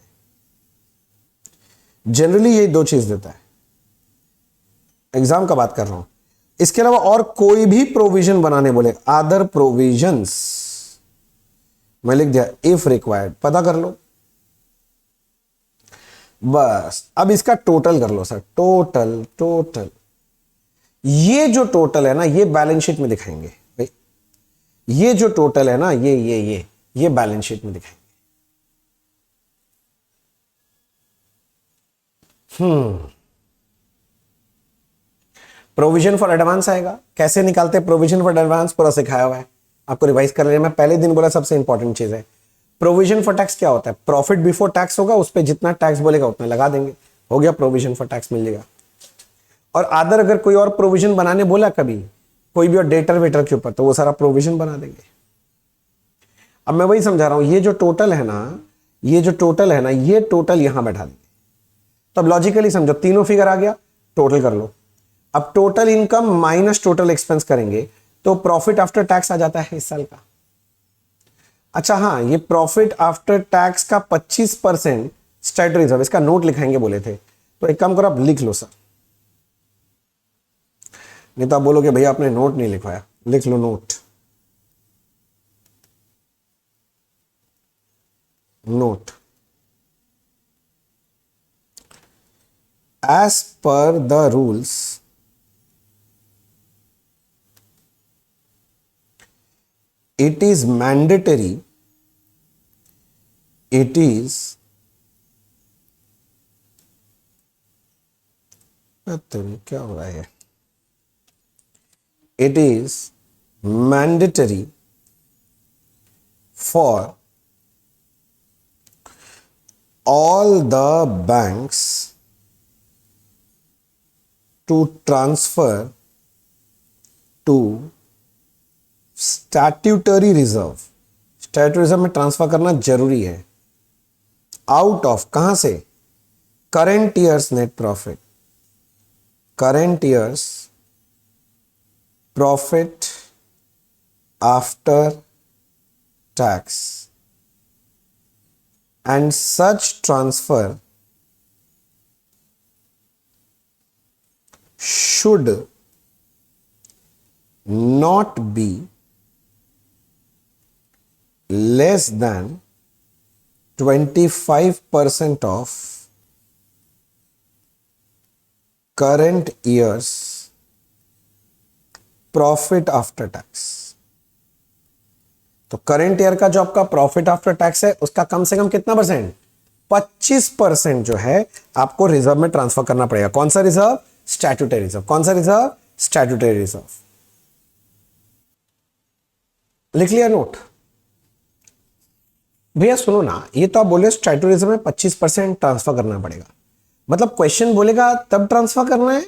जनरली ये दो चीज देता है, एग्जाम का बात कर रहा हूं। इसके अलावा और कोई भी प्रोविजन बनाने बोले, अदर प्रोविजंस, मैं लिख दिया इफ रिक्वायर्ड, पता कर लो बस। अब इसका टोटल कर लो सर, टोटल टोटल, ये जो टोटल है ना ये बैलेंस शीट में दिखाएंगे भाई, ये जो टोटल है ना ये बैलेंस शीट में दिखाएंगे। प्रोविजन फॉर एडवांस आएगा, कैसे निकालते प्रोविजन फॉर एडवांस पूरा सिखाया हुआ है, आपको रिवाइज कर लेना। मैं पहले दिन बोला सबसे इंपॉर्टेंट चीज है। प्रोविजन फॉर टैक्स क्या होता है? प्रॉफिट बिफोर टैक्स होगा, उस पर जितना टैक्स बोलेगा उतना लगा देंगे, हो गया प्रोविजन फॉर टैक्स, मिल जाएगा। और अदर अगर कोई और प्रोविजन बनाने बोला कभी कोई भी और डेटर वेटर के ऊपर, तो वो सारा प्रोविजन बना देंगे। अब मैं वही समझा रहा हूं, ये जो टोटल है ना, ये जो टोटल है ना, ये टोटल यहां बैठा देंगे। तब लॉजिकली समझो, तीनों फिगर आ गया, टोटल कर लो। अब total income minus total expense करेंगे तो प्रॉफिट आफ्टर टैक्स आ जाता है इस साल का। अच्छा हाँ, ये प्रॉफिट आफ्टर टैक्स का 25% स्टैट्यूटरी रिजर्व, इसका नोट लिखाएंगे बोले थे, तो एक काम करो आप लिख लो सर, नहीं तो आप बोलोगे भैया आपने नोट नहीं लिखवाया, लिख लो note. Note, as per the rules it is mandatory, it is क्या हो रहा है, it is mandatory for all the banks to transfer to statutory reserve, statutory reserve में ट्रांसफर करना जरूरी है। आउट ऑफ, कहां से? Current years net profit, current years profit after tax, and such transfer should not be less than 25% of current year's profit after tax। तो current year का जो आपका प्रॉफिट आफ्टर टैक्स है उसका कम से कम कितना परसेंट? 25% जो है आपको रिजर्व में ट्रांसफर करना पड़ेगा। कौन सा रिजर्व? Statutory reserve. कौन सा रिजर्व? Statutory reserve. लिख लिया नोट? भैया सुनो ना, ये तो आप बोले स्टैट्यूटरी रिजर्व में 25% ट्रांसफर करना पड़ेगा, मतलब क्वेश्चन बोलेगा तब ट्रांसफर करना है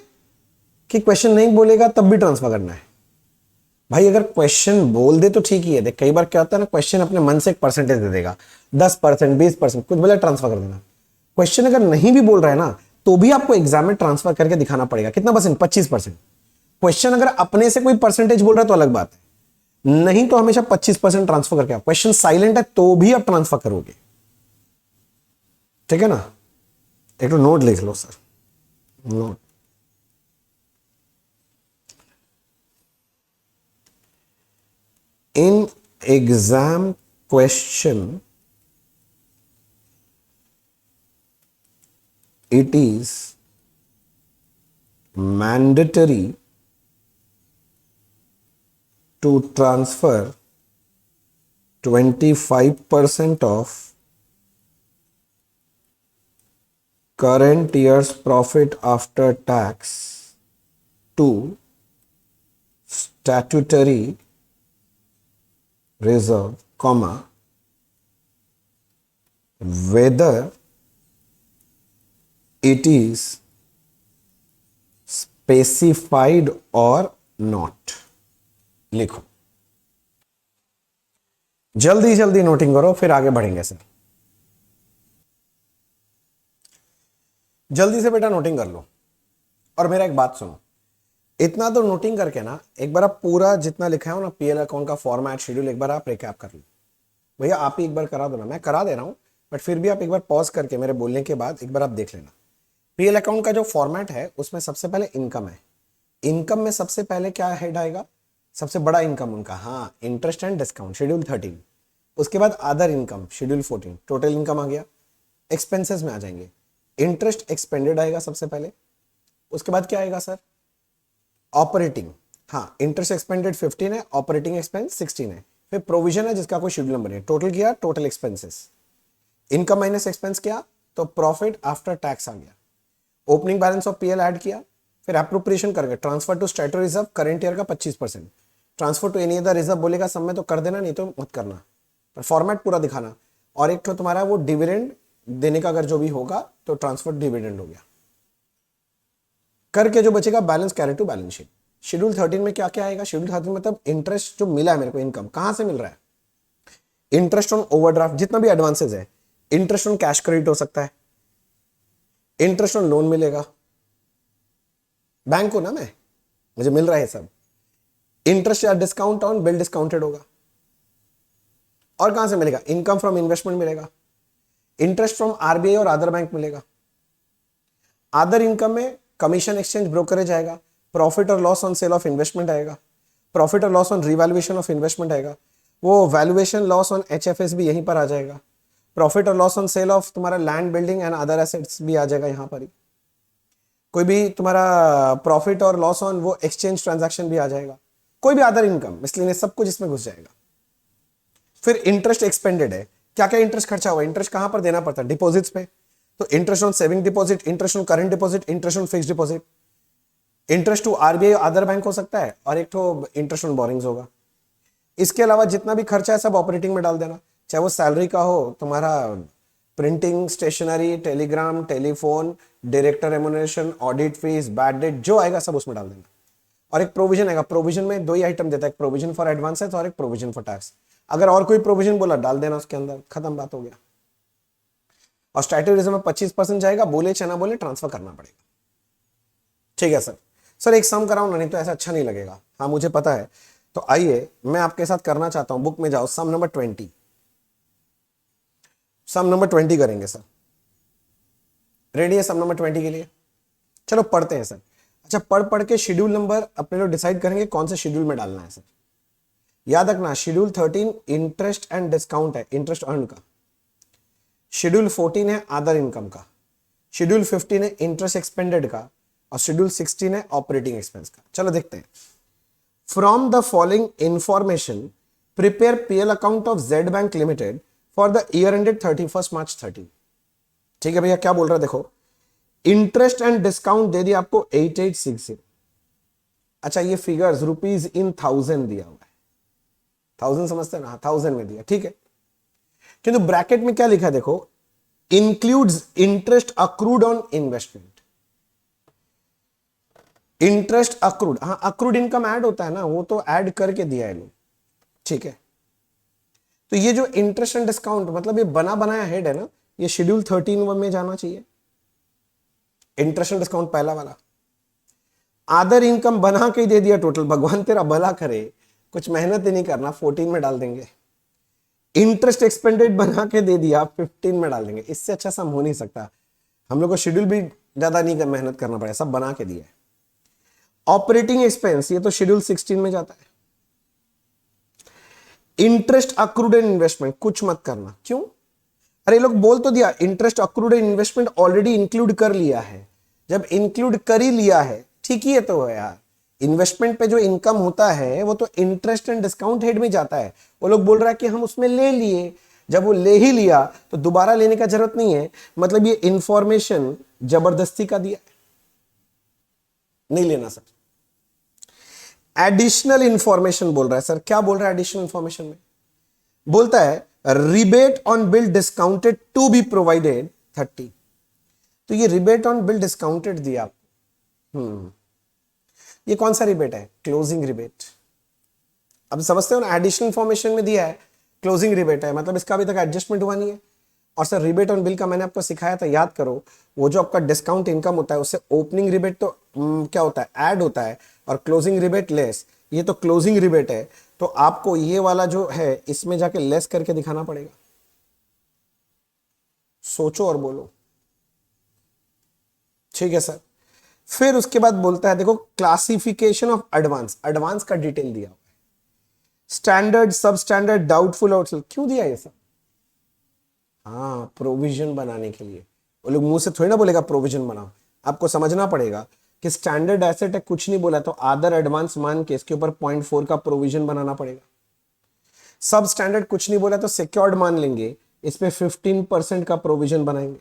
कि क्वेश्चन नहीं बोलेगा तब भी ट्रांसफर करना है? भाई अगर क्वेश्चन बोल दे तो ठीक ही है, देख कई बार क्या होता है ना, क्वेश्चन अपने मन से एक परसेंटेज दे देगा, 10%, 20%, कुछ बोला ट्रांसफर कर देना। क्वेश्चन अगर नहीं भी बोल रहा है ना तो भी आपको एग्जाम में ट्रांसफर करके दिखाना पड़ेगा। कितना परसेंट? 25%। क्वेश्चन अगर अपने से कोई परसेंटेज बोल रहा है तो अलग बात है, नहीं तो हमेशा 25% ट्रांसफर करके आप, क्वेश्चन साइलेंट है तो भी आप ट्रांसफर करोगे, ठीक है ना? एक तो नोट लिख लो sir, note. In exam question it is mandatory to transfer 25% of current year's profit after tax to statutory reserve, comma, whether it is specified or not। लिखो, जल्दी जल्दी नोटिंग करो, फिर आगे बढ़ेंगे सर। जल्दी से बेटा नोटिंग कर लो और मेरा एक बात सुनो, इतना तो नोटिंग करके ना एक बार आप पूरा जितना लिखा है ना पीएल अकाउंट का फॉर्मेट शेड्यूल एक बार आप रिकैप कर लो। भैया आप ही एक बार करा दो ना, मैं करा दे रहा हूं बट फिर भी आप एक बार पॉज करके मेरे बोलने के बाद एक बार आप देख लेना। पीएल अकाउंट का जो फॉर्मेट है उसमें सबसे पहले इनकम है। इनकम में सबसे पहले क्या हेड आएगा, सबसे बड़ा इनकम उनका, हाँ, इंटरेस्ट एंड डिस्काउंट शेड्यूल 13। उसके बाद other income schedule 14, total income आ गया। एक्सपेंसेस में आ जाएंगे, इंटरेस्ट एक्सपेंडेड आएगा सबसे पहले। उसके बाद क्या आएगा सर, ऑपरेटिंग, हाँ, इंटरेस्ट एक्सपेंडेड 15 है, ऑपरेटिंग एक्सपेंस 16 है। फिर प्रोविजन है जिसका कोई शेड्यूल नंबर है, टोटल किया, total expenses, income minus expense किया तो प्रॉफिट आफ्टर टैक्स आ गया। Opening balance of PL add किया, फिर अप्रोप्रिएशन करके transfer to statutory reserve current year का 25%, transfer to any other reserve बोलेगा सब में तो कर देना, नहीं तो मत करना, पर फॉर्मेट पूरा दिखाना। और एक तो तुम्हारा वो डिविडेंड देने का अगर जो भी होगा तो ट्रांसफर डिविडेंड हो गया करके जो बचेगा balance carry to balance sheet. Schedule 13 में क्या क्या आएगा, शेड्यूल 13 मतलब इंटरेस्ट जो मिला है मेरे को, इनकम कहां से मिल रहा है, इंटरेस्ट ऑन ओवरड्राफ्ट जितना भी एडवांसेस है, इंटरेस्ट ऑन कैश क्रेडिट हो सकता है, इंटरेस्ट ऑन लोन मिलेगा, बैंक को ना मैं, मुझे मिल रहा है सब, इंटरेस्ट या डिस्काउंट ऑन बिल डिस्काउंटेड होगा। और कहां से मिलेगा, इनकम फ्रॉम इन्वेस्टमेंट मिलेगा, इंटरेस्ट फ्रॉम आरबीआई और अदर बैंक मिलेगा। अदर इनकम में कमीशन एक्सचेंज ब्रोकरेज आएगा, प्रॉफिट और loss on sale of investment आएगा, प्रॉफिट और loss on revaluation of investment आएगा, वो वैल्यूएशन लॉस ऑन एचएफएस भी यहीं पर आ जाएगा, प्रॉफिट और लॉस ऑन सेल ऑफ तुम्हारा land building and other assets भी आ जाएगा यहां पर ही, कोई भी तुम्हारा प्रॉफिट और लॉस ऑन वो एक्सचेंज ट्रांजैक्शन भी आ जाएगा, कोई भी अदर इनकम, इसलिए सब कुछ इसमें घुस जाएगा। फिर इंटरेस्ट एक्सपेंडेड है, क्या क्या इंटरेस्ट खर्चा हुआ, इंटरेस्ट कहां पर देना पड़ता है, डिपॉजिट्स पे, तो interest on saving deposit, interest on current deposit, interest on fixed deposit, interest to RBI other bank हो सकता है, और एक तो इंटरेस्ट ऑन बोरिंग्स होगा। इसके अलावा जितना भी खर्चा है सब ऑपरेटिंग में डाल देना, चाहे वो सैलरी का हो, तुम्हारा printing, stationery, telegram, telephone, director remuneration, audit fees, bad debt, जो आएगा सब उसमें डाल देना। और एक प्रोविजन आएगा, प्रोविजन में दो ही आइटम देता है, एक प्रोविजन फॉर एडवांसेस और एक प्रोविजन फॉर टैक्स। अगर और कोई प्रोविजन बोला डाल देना उसके अंदर, खत्म बात हो गया। और स्टैट्यूटरी रिजर्व में 25% जाएगा, बोले चाहे ना बोले ट्रांसफर करना पड़ेगा। ठीक है सर, सर एक सम कराऊं ना, नहीं तो ऐसा अच्छा नहीं लगेगा, हाँ मुझे पता है। तो आइए मैं आपके साथ करना चाहता हूं, बुक में जाओ, सम नंबर 20, सम नंबर 20 करेंगे सर। रेडी है सम नंबर 20 के लिए, चलो पढ़ते हैं सर। अच्छा, पढ़ पढ़ के शेड्यूल नंबर अपने लोग डिसाइड करेंगे कौन से शेड्यूल में डालना है सर। याद रखना, शेड्यूल 13 इंटरेस्ट एंड डिस्काउंट है, इंटरेस्ट अर्न का। शेड्यूल 14 है अदर इनकम का, शेड्यूल 15 है इंटरेस्ट एक्सपेंडेड का, और शेड्यूल 16 है ऑपरेटिंग एक्सपेंस का। चलो देखते हैं। From the following information prepare PL account of Z bank limited for the year ended 31 मार्च 30। ठीक है भैया, क्या बोल रहा है देखो, इंटरेस्ट एंड डिस्काउंट दे दिया आपको 8860। अच्छा, ये फिगर्स रुपीज इन 1000 दिया हुआ है, 1000 समझते हैं ना, 1000 में दिया, ठीक है। किंतु ब्रैकेट में क्या लिखा है देखो, includes interest accrued on investment. Interest accrued, हाँ अक्रूड इनकम ऐड होता है ना, वो तो ऐड करके दिया है लोग, ठीक है। तो ये जो इंटरेस्ट एंड डिस्काउंट मतलब ये बना बनाया हेड है ना, ये शेड्यूल 13 में जाना चाहिए। इंटरेस्ट एंड डिस्काउंट पहला वाला, अदर इनकम बना के दे दिया टोटल, भगवान तेरा भला करे, कुछ मेहनत ही नहीं करना, 14 में डाल देंगे। इंटरेस्ट एक्सपेंडेड बना के दे दिया, 15 में डाल देंगे। इससे अच्छा सम हो नहीं सकता, हम लोग को शेड्यूल भी ज्यादा नहीं मेहनत करना पड़ेगा, सब बना के दिया है। ऑपरेटिंग एक्सपेंस ये तो शेड्यूल 16 में जाता है। इंटरेस्ट अक्रूड एंड इन्वेस्टमेंट कुछ मत करना, क्यों, अरे लोग बोल तो दिया interest accrued and investment already include कर लिया है। जब इंक्लूड कर ही लिया है ठीक ही है, तो यार इन्वेस्टमेंट पे जो इनकम होता है वो तो इंटरेस्ट एंड डिस्काउंट हेड में जाता है। वो लोग बोल रहा है कि हम उसमें ले लिए, जब वो ले ही लिया तो दोबारा लेने का जरूरत नहीं है, मतलब ये इंफॉर्मेशन जबरदस्ती का दिया है, नहीं लेना सर। एडिशनल इंफॉर्मेशन बोल रहा है सर, क्या बोल रहा है एडिशनल इंफॉर्मेशन में, बोलता है rebate on bill discounted to be provided 30। तो ये रिबेट ऑन बिल डिस्काउंटेड दिया आपको, ये कौन सा रिबेट है, क्लोजिंग रिबेट। अब समझते हो ना, एडिशनल इंफॉर्मेशन में दिया है क्लोजिंग रिबेट है, मतलब इसका अभी तक एडजस्टमेंट हुआ नहीं है। और सर रिबेट ऑन बिल का मैंने आपको सिखाया था, याद करो, वो जो आपका डिस्काउंट इनकम होता है उससे ओपनिंग रिबेट तो क्या होता है, ऐड होता है, और क्लोजिंग रिबेट लेस, ये तो क्लोजिंग रिबेट है, तो आपको ये वाला जो है इसमें जाके लेस करके दिखाना पड़ेगा। सोचो और बोलो। ठीक है सर। फिर उसके बाद बोलता है, देखो क्लासिफिकेशन ऑफ एडवांस, एडवांस का डिटेल दिया हुआ है, स्टैंडर्ड, सब स्टैंडर्ड, डाउटफुल, आउटफुल, क्यों दिया ये सब? हाँ, प्रोविजन बनाने के लिए। वो लोग मुंह से थोड़ी ना बोलेगा प्रोविजन बनाओ, आपको समझना पड़ेगा कि स्टैंडर्ड एसेट है, कुछ नहीं बोला तो आदर एडवांस मान के इसके ऊपर 0.4 का प्रोविजन बनाना पड़ेगा। सब स्टैंडर्ड कुछ नहीं बोला तो सिक्योर्ड मान लेंगे, इस पे 15% का प्रोविजन बनाएंगे।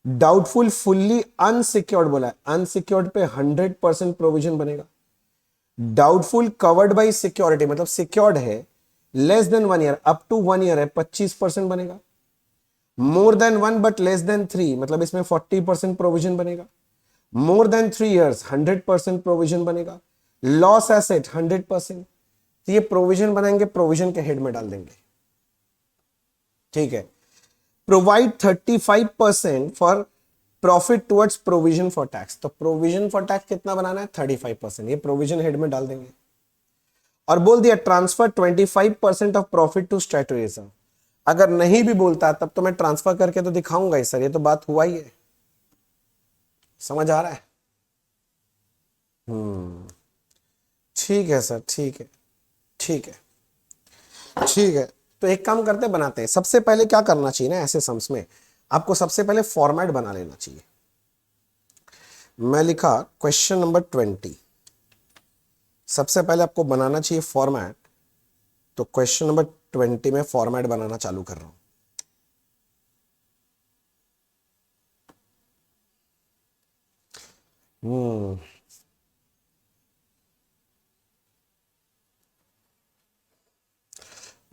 डाउटफुल फुल्ली अनसिक्योर्ड बोला है, अनसिक्योर्ड पे 100% प्रोविजन बनेगा। डाउटफुल कवर्ड बाई सिक्योरिटी मतलब सिक्योर्ड है, less than 1 year, up to 1 year है, 25% बनेगा। More than 1 but less than 3 मतलब इसमें 40% प्रोविजन बनेगा। मोर देन 3 ईयर्स 100% प्रोविजन बनेगा। Loss asset 100%। तो ये प्रोविजन बनाएंगे, प्रोविजन के हेड में डाल देंगे। ठीक है। Provide 35% for profit towards provision for tax, तो प्रोविजन फॉर टैक्स कितना बनाना है, 35%, ये प्रोविजन हेड में डाल देंगे। और बोल दिया transfer 25% of profit to statutory reserve. अगर नहीं भी बोलता तब तो मैं ट्रांसफर करके तो दिखाऊंगा ही सर, ये तो बात हुआ ही है। समझ आ रहा है? ठीक है सर, ठीक है, ठीक है, ठीक है। तो एक काम करते बनाते हैं, सबसे पहले क्या करना चाहिए ना ऐसे सम्स में, आपको सबसे पहले फॉर्मेट बना लेना चाहिए। मैं लिखा क्वेश्चन नंबर 20, सबसे पहले आपको बनाना चाहिए फॉर्मेट। तो क्वेश्चन नंबर 20 में फॉर्मेट बनाना चालू कर रहा हूं।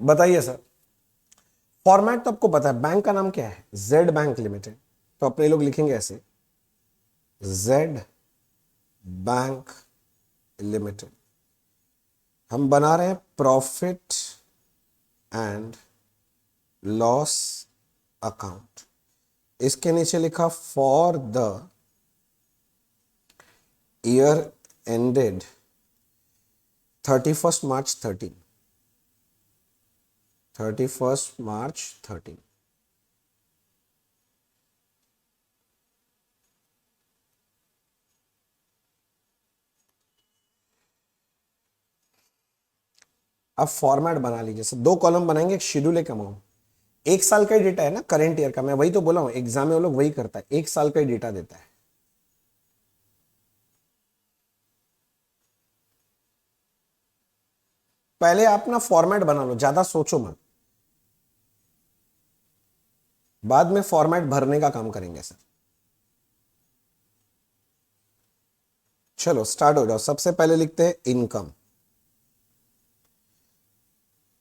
बताइए सर, फॉर्मेट तो आपको पता है, बैंक का नाम क्या है, जेड बैंक लिमिटेड, तो अपने लोग लिखेंगे ऐसे, जेड बैंक लिमिटेड। हम बना रहे हैं प्रॉफिट एंड लॉस अकाउंट, इसके नीचे लिखा फॉर द ईयर एंडेड 31 मार्च 13, 31 मार्च 13। अब फॉर्मेट बना लीजिए सर, 2 कॉलम बनाएंगे, एक शेड्यूल, एक अमाउंट। 1 साल का ही डेटा है ना, करेंट ईयर का, मैं वही तो बोला हूं, एग्जाम में वो लोग वही करता है, 1 साल का ही डेटा देता है। पहले आप ना फॉर्मेट बना लो, ज्यादा सोचो मत, बाद में फॉर्मेट भरने का काम करेंगे सर। चलो स्टार्ट हो जाओ। सबसे पहले लिखते हैं इनकम।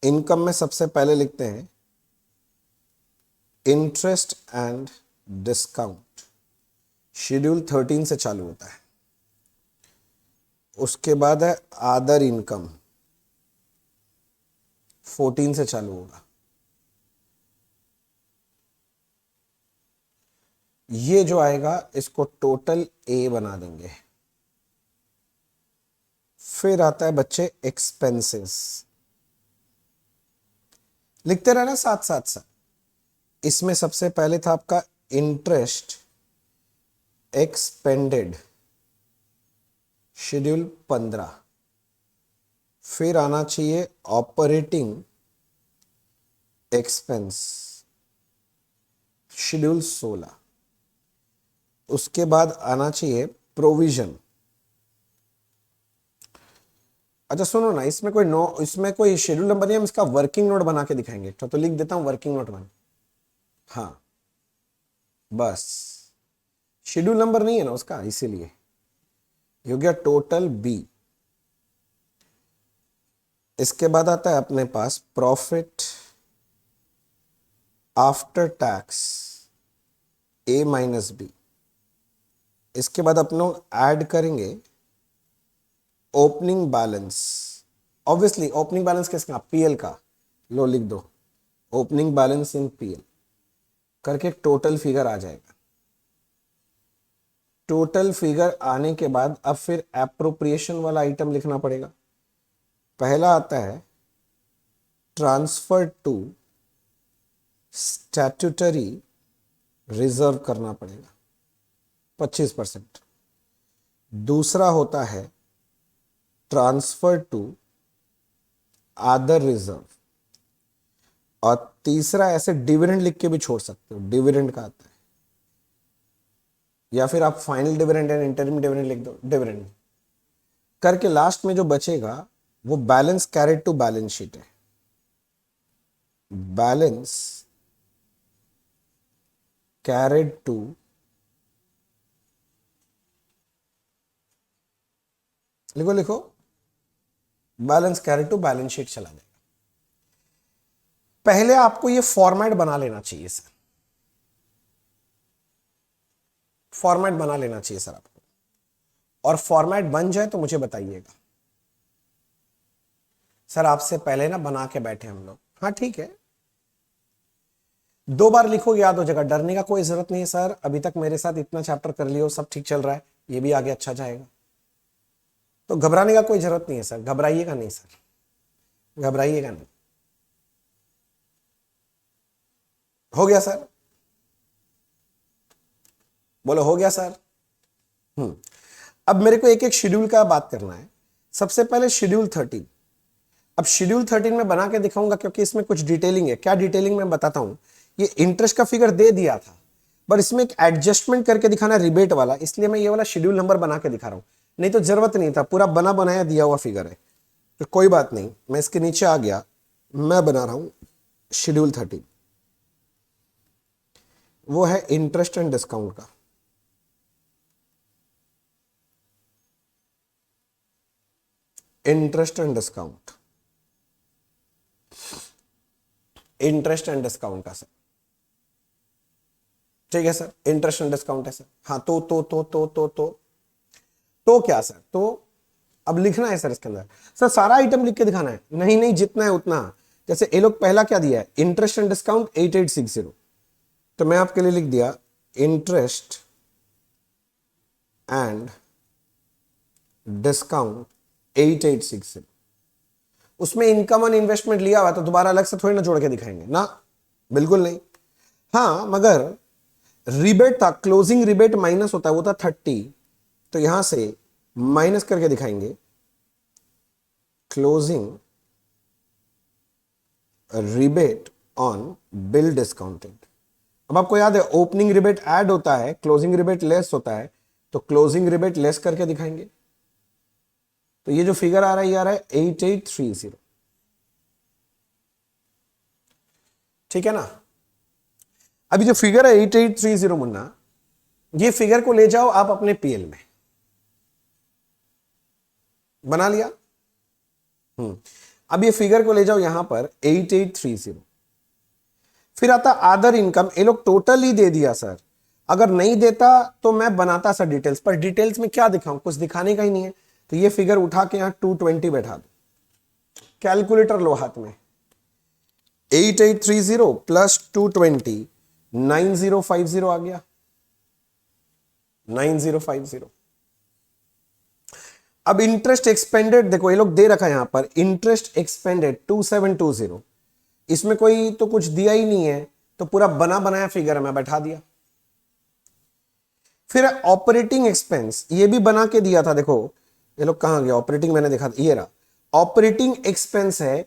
इनकम में सबसे पहले लिखते हैं इंटरेस्ट एंड डिस्काउंट, शेड्यूल 13 से चालू होता है। उसके बाद है अदर इनकम, 14 से चालू होगा। ये जो आएगा इसको टोटल ए बना देंगे। फिर आता है बच्चे एक्सपेंसेस, लिखते रहना साथ साथ साथ। इसमें सबसे पहले था आपका इंटरेस्ट एक्सपेंडेड, शेड्यूल 15। फिर आना चाहिए ऑपरेटिंग एक्सपेंस, शेड्यूल 16। उसके बाद आना चाहिए प्रोविजन। अच्छा सुनो ना, इसमें कोई नो, इसमें कोई शेड्यूल नंबर नहीं, हम इसका वर्किंग नोट बना के दिखाएंगे, तो लिख देता हूं वर्किंग नोट वन। हाँ बस, शेड्यूल नंबर नहीं है ना उसका, इसीलिए ये हो गया टोटल बी। इसके बाद आता है अपने पास प्रॉफिट आफ्टर टैक्स ए माइनस बी। इसके बाद अपन लोग ऐड करेंगे opening balance. Obviously opening balance किसका, पीएल का, लो लिख दो ओपनिंग बैलेंस इन पीएल। करके एक टोटल फिगर आ जाएगा। टोटल फिगर आने के बाद अब फिर एप्रोप्रिएशन वाला आइटम लिखना पड़ेगा। पहला आता है ट्रांसफर टू स्टैट्यूटरी रिजर्व करना पड़ेगा 25%। दूसरा होता है ट्रांसफर टू अदर रिजर्व, और तीसरा ऐसे डिविडेंड लिख के भी छोड़ सकते हो, डिविडेंड का आता है, या फिर आप final dividend and interim dividend लिख दो, डिविडेंड करके लास्ट में जो बचेगा वो balance carried to balance sheet है। बैलेंस कैरिड टू लिखो लिखो, balance carried to balance sheet चला जाएगा। पहले आपको ये फॉर्मेट बना लेना चाहिए सर, फॉर्मेट बना लेना चाहिए सर आपको, और फॉर्मेट बन जाए तो मुझे बताइएगा। सर आपसे पहले ना बना के बैठे हम लोग। हाँ ठीक है, 2 बार लिखो याद हो जाएगा, डरने का कोई जरूरत नहीं है सर। अभी तक मेरे साथ इतना चैप्टर कर लियो, सब ठीक चल रहा है, ये भी आगे अच्छा जाएगा, तो घबराने का कोई जरूरत नहीं है सर। घबराइएगा नहीं सर, घबराइएगा नहीं। हो गया सर, बोलो हो गया सर। अब मेरे को एक एक शेड्यूल का बात करना है। सबसे पहले शेड्यूल 13। अब शेड्यूल 13 में बना के दिखाऊंगा क्योंकि इसमें कुछ डिटेलिंग है। क्या डिटेलिंग मैं बताता हूं। ये इंटरेस्ट का फिगर दे दिया था, पर इसमें एक एडजस्टमेंट करके दिखाना है रिबेट वाला, इसलिए मैं ये वाला शेड्यूल नंबर बना के दिखा रहा हूं, नहीं तो जरूरत नहीं था, पूरा बना बनाया दिया हुआ फिगर है। तो कोई बात नहीं, मैं इसके नीचे आ गया, मैं बना रहा हूं शेड्यूल 13। वो है इंटरेस्ट एंड डिस्काउंट का। Interest and discount, interest and discount का सर, ठीक है सर, इंटरेस्ट एंड डिस्काउंट है सर। हाँ तो क्या सर, तो अब लिखना है सर इसके अंदर। सर सारा आइटम लिख के दिखाना है? नहीं नहीं, जितना है उतना। जैसे ये लोग पहला क्या दिया है, इंटरेस्ट एंड डिस्काउंट 8860, तो मैं आपके लिए लिख दिया इंटरेस्ट एंड डिस्काउंट 8860। उसमें इनकम और इन्वेस्टमेंट लिया हुआ तो दोबारा अलग से थोड़ी ना जोड़ के दिखाएंगे ना, बिल्कुल नहीं। हाँ मगर रिबेट था, क्लोजिंग रिबेट माइनस होता है, वो था 30, तो यहां से माइनस करके दिखाएंगे closing rebate on bill discounted. अब आपको याद है ओपनिंग रिबेट ऐड होता है, क्लोजिंग रिबेट लेस होता है, तो क्लोजिंग रिबेट लेस करके दिखाएंगे। तो ये जो फिगर आ रहा है ये आ रहा है 8830, ठीक है ना। अभी जो फिगर है 8830 मुन्ना, ये फिगर को ले जाओ आप अपने पीएल में, बना लिया। अब ये फिगर को ले जाओ यहां पर 8830, फिर आता अदर इनकम। ये लोग टोटल ही दे दिया सर, अगर नहीं देता तो मैं बनाता सर डिटेल्स, पर डिटेल्स में क्या दिखाऊं, कुछ दिखाने का ही नहीं है। तो ये फिगर उठा के यहां 220 बैठा दो, कैलकुलेटर लो हाथ में, 8830 प्लस 220 9050 आ गया, 9050। अब इंटरेस्ट एक्सपेंडेड देखो, ये लोग दे रखा है यहां पर इंटरेस्ट एक्सपेंडेड 2720, इसमें कोई तो कुछ दिया ही नहीं है, तो पूरा बना बनाया फिगर मैं बैठा दिया। फिर ऑपरेटिंग एक्सपेंस, ये भी बना के दिया था, देखो ये लोग कहां गया, ऑपरेटिंग मैंने देखा था, ये रहा ऑपरेटिंग एक्सपेंस है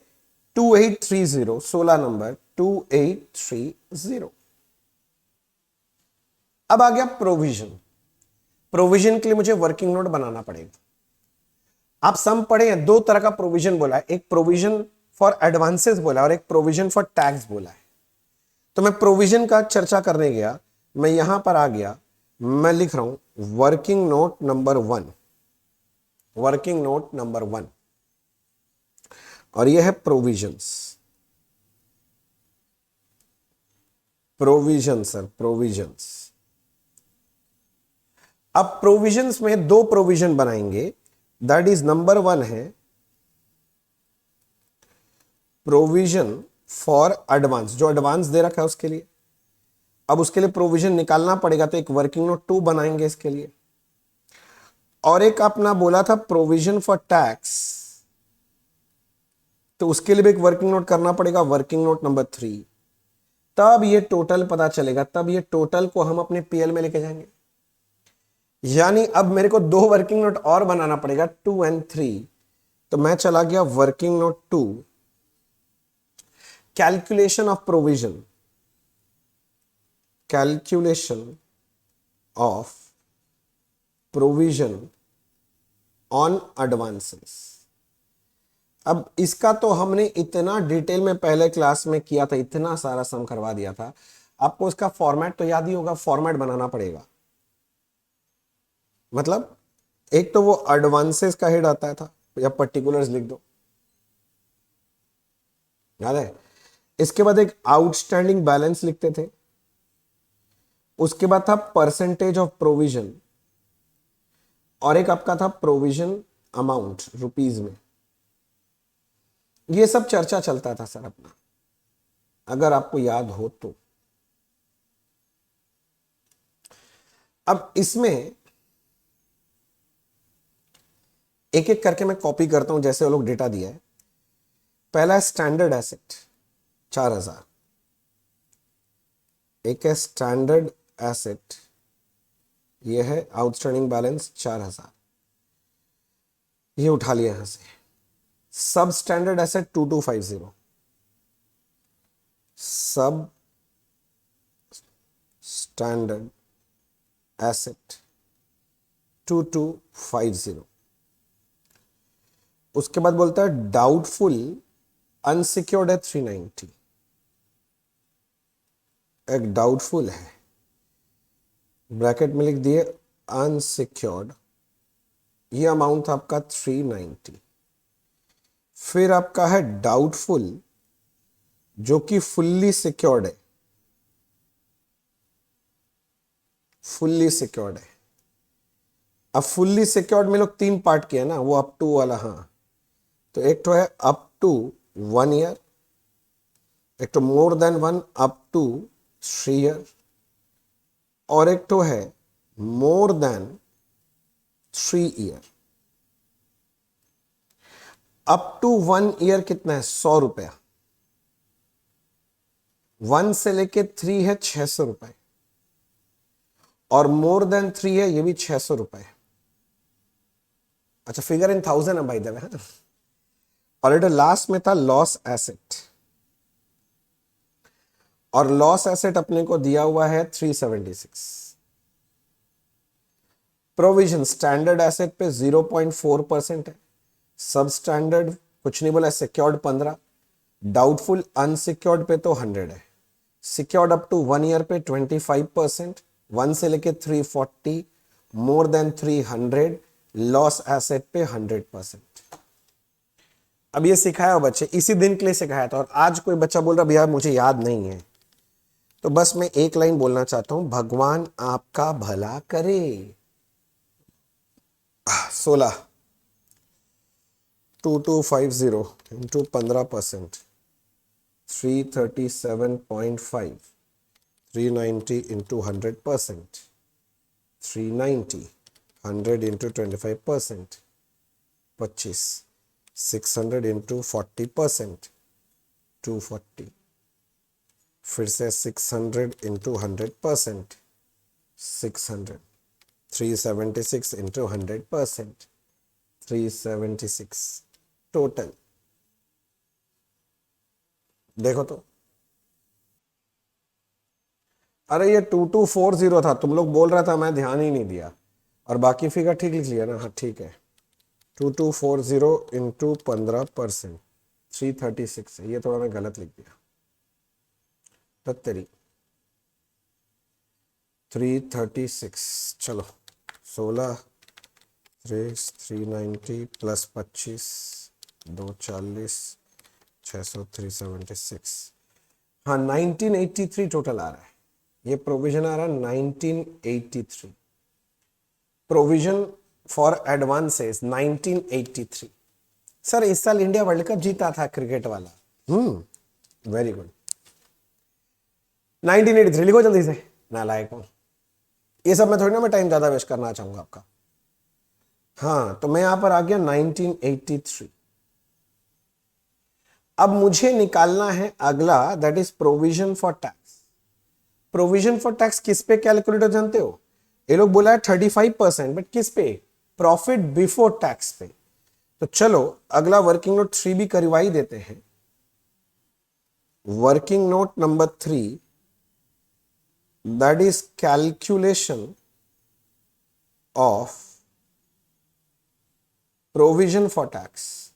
2830, 16 नंबर 2830। अब आ गया प्रोविजन। प्रोविजन के लिए मुझे वर्किंग नोट बनाना पड़ेगा। आप सम पढ़े हैं, 2 तरह का प्रोविजन बोला है, एक प्रोविजन फॉर एडवांसेस बोला है और एक प्रोविजन फॉर टैक्स बोला है। तो मैं प्रोविजन का चर्चा करने गया, मैं यहां पर आ गया, मैं लिख रहा हूं working note number 1, working note number 1, और यह है प्रोविजंस। Provision sir, provisions. अब प्रोविजंस में 2 प्रोविजन बनाएंगे, दैट इज नंबर 1 है प्रोविजन फॉर एडवांस, जो एडवांस दे रखा है उसके लिए, अब उसके लिए प्रोविजन निकालना पड़ेगा, तो एक वर्किंग नोट 2 बनाएंगे इसके लिए। और एक अपना बोला था प्रोविजन फॉर टैक्स, तो उसके लिए भी एक वर्किंग नोट करना पड़ेगा, वर्किंग नोट नंबर 3। तब ये टोटल पता चलेगा, तब ये टोटल को हम अपने पीएल में लेके जाएंगे। यानी अब मेरे को 2 वर्किंग नोट और बनाना पड़ेगा, 2 एंड 3। तो मैं चला गया working note 2, calculation of provision, calculation of provision on advances. अब इसका तो हमने इतना डिटेल में पहले क्लास में किया था, इतना सारा सम करवा दिया था आपको। इसका फॉर्मेट तो याद ही होगा, फॉर्मेट बनाना पड़ेगा। मतलब एक तो वो एडवांसेस का हेड आता था, या पर्टिकुलर्स लिख दो, याद है। इसके बाद एक आउटस्टैंडिंग बैलेंस लिखते थे, उसके बाद था परसेंटेज ऑफ प्रोविजन, और एक आपका था प्रोविजन अमाउंट रुपीज में। ये सब चर्चा चलता था सर अपना, अगर आपको याद हो तो। अब इसमें एक एक करके मैं कॉपी करता हूं, जैसे वो लोग डेटा दिया है। पहला है स्टैंडर्ड एसेट 4000, एक है स्टैंडर्ड एसेट, ये है आउटस्टैंडिंग बैलेंस 4000, ये उठा लिया यहां से। सब स्टैंडर्ड एसेट 2250, सब स्टैंडर्ड एसेट 2250। उसके बाद बोलता है डाउटफुल अनसिक्योर्ड है 390, एक डाउटफुल है, ब्रैकेट में लिख दिए अनसिक्योर्ड, ये अमाउंट था आपका 390। फिर आपका है डाउटफुल जो कि फुल्ली सिक्योर्ड है, फुल्ली सिक्योर्ड है। अब फुल्ली सिक्योर्ड में लोग 3 पार्ट किया ना, वो अप टू वाला, हाँ। तो एक तो है अप टू 1 ईयर, एक तो more than 1 up to 3 year, और एक तो है more than 3 year. Up to 1 year कितना है? 100 रुपया। 1 से लेके 3 है 600 रुपए, और मोर देन 3 है, ये भी 600 रुपए। अच्छा, फिगर इन 1000 है भाई द वे। और लास्ट में था लॉस एसेट, और लॉस एसेट अपने को दिया हुआ है 376। प्रोविजन स्टैंडर्ड एसेट पे 0.4% है, सब स्टैंडर्ड कुछ नहीं बोला, सिक्योर्ड 15, डाउटफुल अनसिक्योर्ड पे तो 100 है, सिक्योर्ड अप टू 1 ईयर पे 25%, 1 से लेके 340, मोर देन 300, लॉस एसेट पे 100%। अब ये सिखाया बच्चे, इसी दिन के लिए सिखाया था। और आज कोई बच्चा बोल रहा भैया मुझे याद नहीं है, तो बस मैं एक लाइन बोलना चाहता हूं, भगवान आपका भला करे। 16 2250 इंटू 15%, 337.5, 390 इंटू 100%, 390, 100 इंटू 25%, 25, 600 इंटू 40%, 240, फिर से 600 इंटू 100%, 600, 376 इंटू 100%, 376 टोटल। देखो तो, अरे ये 2240 था, तुम लोग बोल रहा था, मैं ध्यान ही नहीं दिया, और बाकी फिगर ठीक लिख लिया ना? हाँ ठीक है, 2240 इंटू 15%, 336 है, ये थोड़ा मैं गलत लिख दिया, तेरी 336। चलो 16 390 प्लस 25, 240, 600, 376। हाँ 1983 टोटल आ रहा है, ये प्रोविजन आ रहा है 1983, प्रोविजन फॉर एडवांसेस 1983। सर इस साल इंडिया वर्ल्ड कप जीता था क्रिकेट वाला। Very good. 1983 लिखो जल्दी से, नालायक हूं। ये सब मैं थोड़ी ना मैं टाइम ज्यादा वेस्ट करना चाहूंगा आपका। हाँ, तो मैं यहां पर आ गया 1983। अब मुझे निकालना है अगला, that is provision for tax. Provision for tax किस पे कैलकुलेट हो जानते हो? ये लोग बोला है 35%, बट किस पे? प्रॉफिट बिफोर टैक्स पे। तो चलो अगला वर्किंग नोट 3 भी करवाई देते हैं। Working note number 3, that is calculation of provision for tax.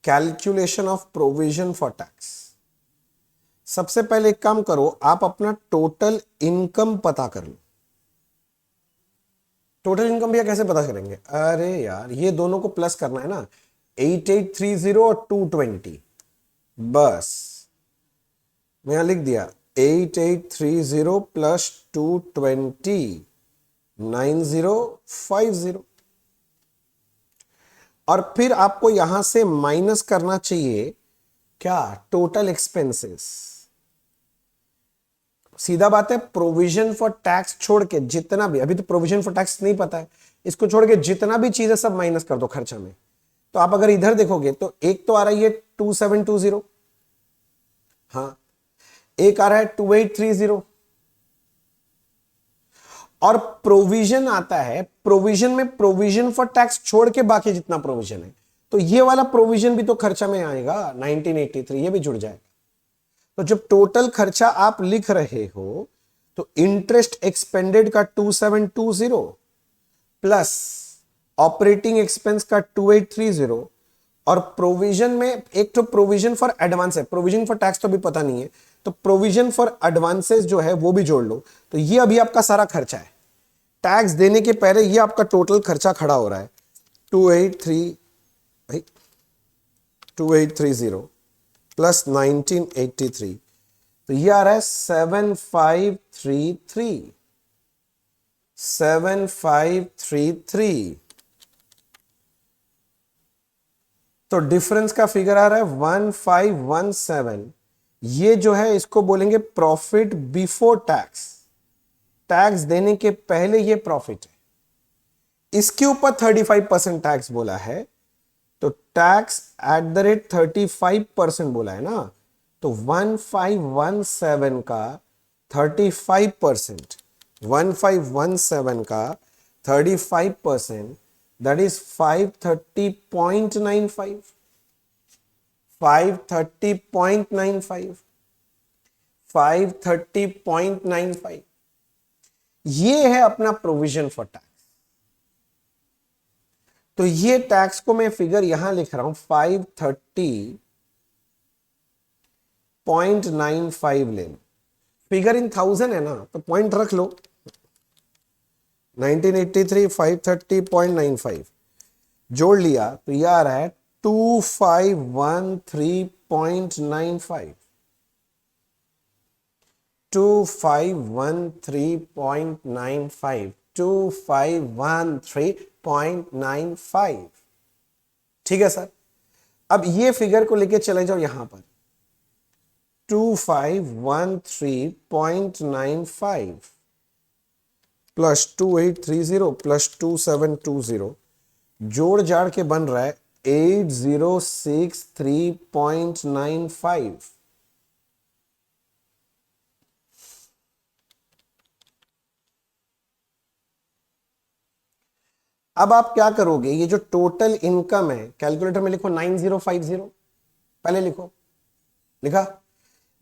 Calculation of provision for tax. सबसे पहले एक काम करो, आप अपना टोटल इनकम पता कर लो। टोटल इनकम भैया कैसे पता करेंगे? अरे यार, ये दोनों को प्लस करना है ना, 8830 और 220। बस मैं यहां लिख दिया 8830 प्लस 220, 9050। और फिर आपको यहां से माइनस करना चाहिए क्या? Total expenses. सीधा बात है, प्रोविजन फॉर टैक्स छोड़ के जितना भी, अभी तो प्रोविजन फॉर टैक्स नहीं पता है, इसको छोड़ के जितना भी चीजें सब माइनस कर दो खर्चा में। तो आप अगर इधर देखोगे तो एक तो आ रही है 2720, हाँ, एक आ रहा है 2830, और प्रोविजन आता है, प्रोविजन में प्रोविजन फॉर टैक्स छोड़ के बाकी जितना प्रोविजन है, तो ये वाला प्रोविजन भी तो खर्चा में आएगा 1983, ये भी जुड़ जाएगा। तो जब टोटल खर्चा आप लिख रहे हो तो इंटरेस्ट एक्सपेंडेड का 2720 प्लस ऑपरेटिंग एक्सपेंस का 2830, और प्रोविजन में एक तो प्रोविजन फॉर एडवांस है, प्रोविजन फॉर टैक्स तो भी पता नहीं है, तो प्रोविजन फॉर एडवांसेस जो है वो भी जोड़ लो। तो ये अभी आपका सारा खर्चा है, टैक्स देने के पहले ये आपका टोटल खर्चा खड़ा हो रहा है 2830 प्लस 1983, तो ये आ रहा है 7533। तो डिफरेंस का फिगर आ रहा है 1517। ये जो है इसको बोलेंगे प्रॉफिट बिफोर टैक्स, टैक्स देने के पहले ये प्रॉफिट है। इसके ऊपर 35% टैक्स बोला है, तो टैक्स एट द रेट 35% बोला है ना, तो 1517 का 35%, 1517 का 35%, दैट इज 530.95, 530.95, 530.95। ये है अपना प्रोविजन फॉर टैक्स। तो ये टैक्स को मैं फिगर यहां लिख रहा हूं 530.95 ले लो। फिगर इन 1000 है ना, तो पॉइंट रख लो 1983 530.95 जोड़ लिया तो यह आ रहा है 2513.95, 2513.95, 2513.95। ठीक है सर। अब ये फिगर को लेके चले जाओ यहां पर 2513.95 प्लस 2830 प्लस 2720 जोड़ जाड़ के बन रहा है 8063.95। अब आप क्या करोगे, ये जो टोटल इनकम है कैलकुलेटर में लिखो 9050, पहले लिखो, लिखा,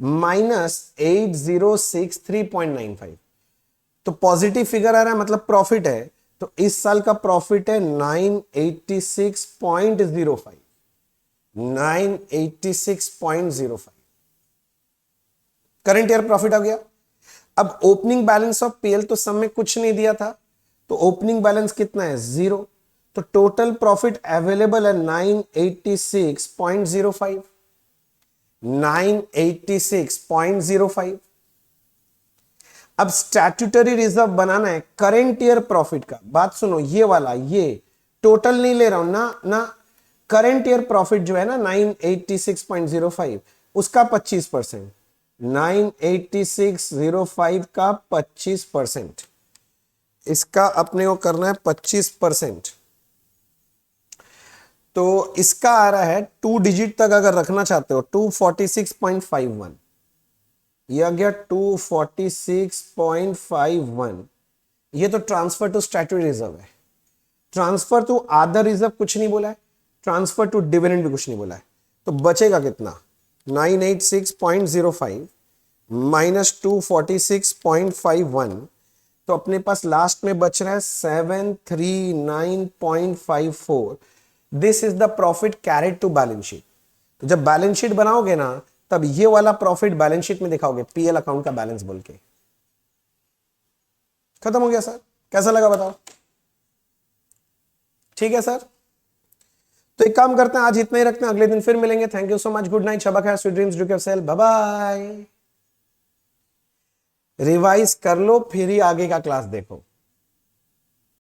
माइनस 8063.95। तो पॉजिटिव फिगर आ रहा है मतलब प्रॉफिट है, तो इस साल का प्रॉफिट है 986.05, 986.05 करंट ईयर प्रॉफिट आ गया। अब ओपनिंग बैलेंस ऑफ पीएल तो सब में कुछ नहीं दिया था, तो ओपनिंग बैलेंस कितना है? 0। तो टोटल प्रॉफिट अवेलेबल है 986.05, 986.05। अब स्टैट्यूटरी रिजर्व बनाना है करेंट ईयर प्रॉफिट का। बात सुनो, ये वाला, ये टोटल नहीं ले रहा हूं ना, ना करेंट ईयर प्रॉफिट जो है ना 986.05 उसका 25%, 98605 का 25%, इसका अपने को करना है 25%। तो इसका आ रहा है 2 डिजिट तक अगर रखना चाहते हो 246.51, ये आ गया 246.51। ये तो ट्रांसफर टू स्टैट्यूटरी रिजर्व है। ट्रांसफर टू अदर रिजर्व कुछ नहीं बोला है, ट्रांसफर टू डिविडेंड भी कुछ नहीं बोला है। तो बचेगा कितना, 986.05 माइनस 246.51, तो अपने पास लास्ट में बच रहा है 739.54। This is the profit carried to balance sheet. तो जब बैलेंस शीट बनाओगे ना, तब ये वाला प्रॉफिट बैलेंस शीट में दिखाओगे, पीएल अकाउंट का बैलेंस बोल के। खत्म हो गया सर, कैसा लगा बताओ? ठीक है सर, तो एक काम करते हैं, आज इतना ही रखते हैं, अगले दिन फिर मिलेंगे। Thank you so much, good night, शबा खैर, sweet dreams, do yourself, bye bye. Revise कर लो, फिर ही आगे का क्लास देखो।